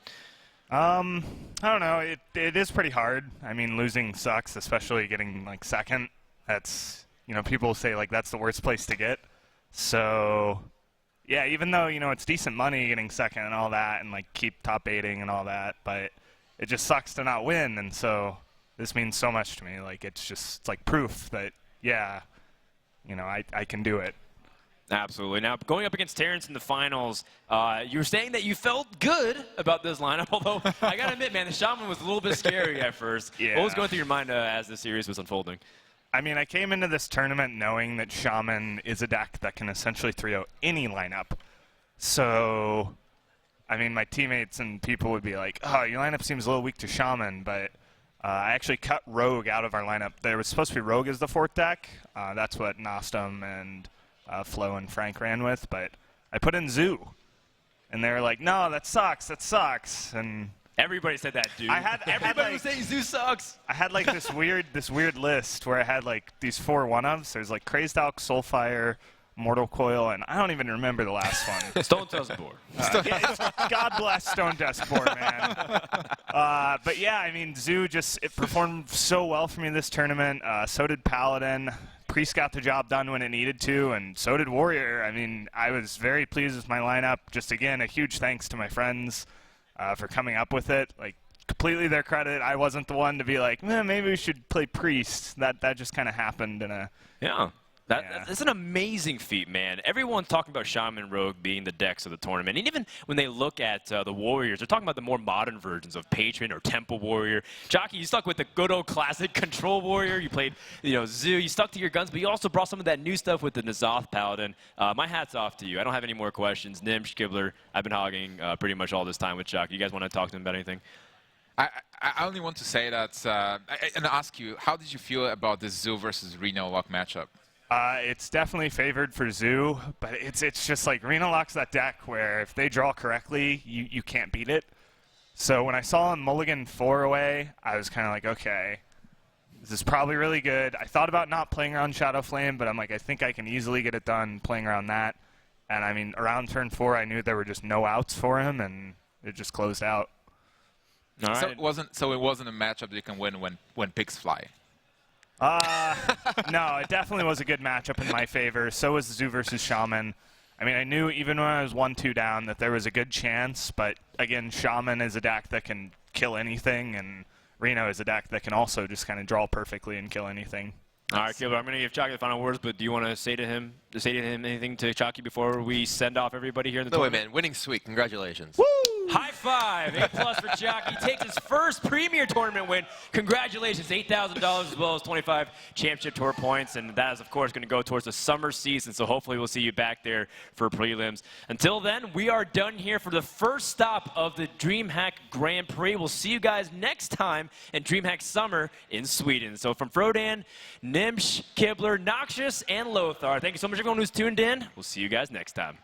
I don't know. It is pretty hard. I mean, losing sucks, especially getting like second. That's, you know, people say like that's the worst place to get. So, yeah, even though, you know, it's decent money getting second and all that and like keep top 8ing and all that, but it just sucks to not win. And so this means so much to me. Like, it's like proof that, yeah, you know, I can do it. Absolutely. Now, going up against Terrence in the finals, you were saying that you felt good about this lineup, although I got to admit, man, the Shaman was a little bit scary at first. Yeah. What was going through your mind as the series was unfolding? I mean, I came into this tournament knowing that Shaman is a deck that can essentially 3-0 any lineup. So, I mean, my teammates and people would be like, oh, your lineup seems a little weak to Shaman, but I actually cut Rogue out of our lineup. There was supposed to be Rogue as the 4th deck. That's what Nostum and Flo and Frank ran with, but I put in Zoo, and they were like, "No, that sucks." And everybody said that, dude. Everybody was saying Zoo sucks. I had like this weird list where I had like these 4 1-ofs. There's like Crazed Alk, Soulfire, Mortal Coil, and I don't even remember the last one. Stone Tuskboard. God bless Stone Tuskboard, man. But yeah, I mean, Zoo it performed so well for me this tournament. So did Paladin. Priest got the job done when it needed to, and so did Warrior. I mean, I was very pleased with my lineup. Just, again, a huge thanks to my friends for coming up with it. Like, completely their credit. I wasn't the one to be like, maybe we should play Priest. That just kind of happened in a... Yeah. That's an amazing feat, man. Everyone's talking about Shaman and Rogue being the decks of the tournament. And even when they look at the Warriors, they're talking about the more modern versions of Patron or Temple Warrior. Chakki, you stuck with the good old classic Control Warrior. You played, you know, Zoo. You stuck to your guns, but you also brought some of that new stuff with the N'Zoth Paladin. My hat's off to you. I don't have any more questions. Nimsh, Kibler, I've been hogging pretty much all this time with Chakki. You guys want to talk to him about anything? I only want to say that, and ask you, how did you feel about this Zoo versus Reno Lock matchup? It's definitely favored for Zoo, but it's just like Reno Lock's that deck where if they draw correctly, you can't beat it. So when I saw him mulligan 4 away, I was kind of like, okay, this is probably really good. I thought about not playing around Shadow Flame, but I'm like, I think I can easily get it done playing around that. And I mean, around turn 4, I knew there were just no outs for him, and it just closed out. All right. So it wasn't a matchup that you can win when picks fly. No, it definitely was a good matchup in my favor. So was Zoo versus Shaman. I mean, I knew even when I was 1-2 down that there was a good chance, but again, Shaman is a deck that can kill anything, and Reno is a deck that can also just kind of draw perfectly and kill anything. All right, Kibler, I'm going to give Chakki the final words, but do you want to say to him anything to Chakki before we send off everybody here in the No way, tournament? man. Winning sweet. Congratulations. Woo! High five. A+ for Chakki. Takes his first Premier Tournament win. Congratulations. $8,000 as well as 25 Championship Tour points. And that is, of course, going to go towards the summer season. So hopefully we'll see you back there for prelims. Until then, we are done here for the first stop of the DreamHack Grand Prix. We'll see you guys next time in DreamHack Summer in Sweden. So from Frodan, Nimsh, Kibler, Noxious, and Lothar, thank you so much everyone who's tuned in. We'll see you guys next time.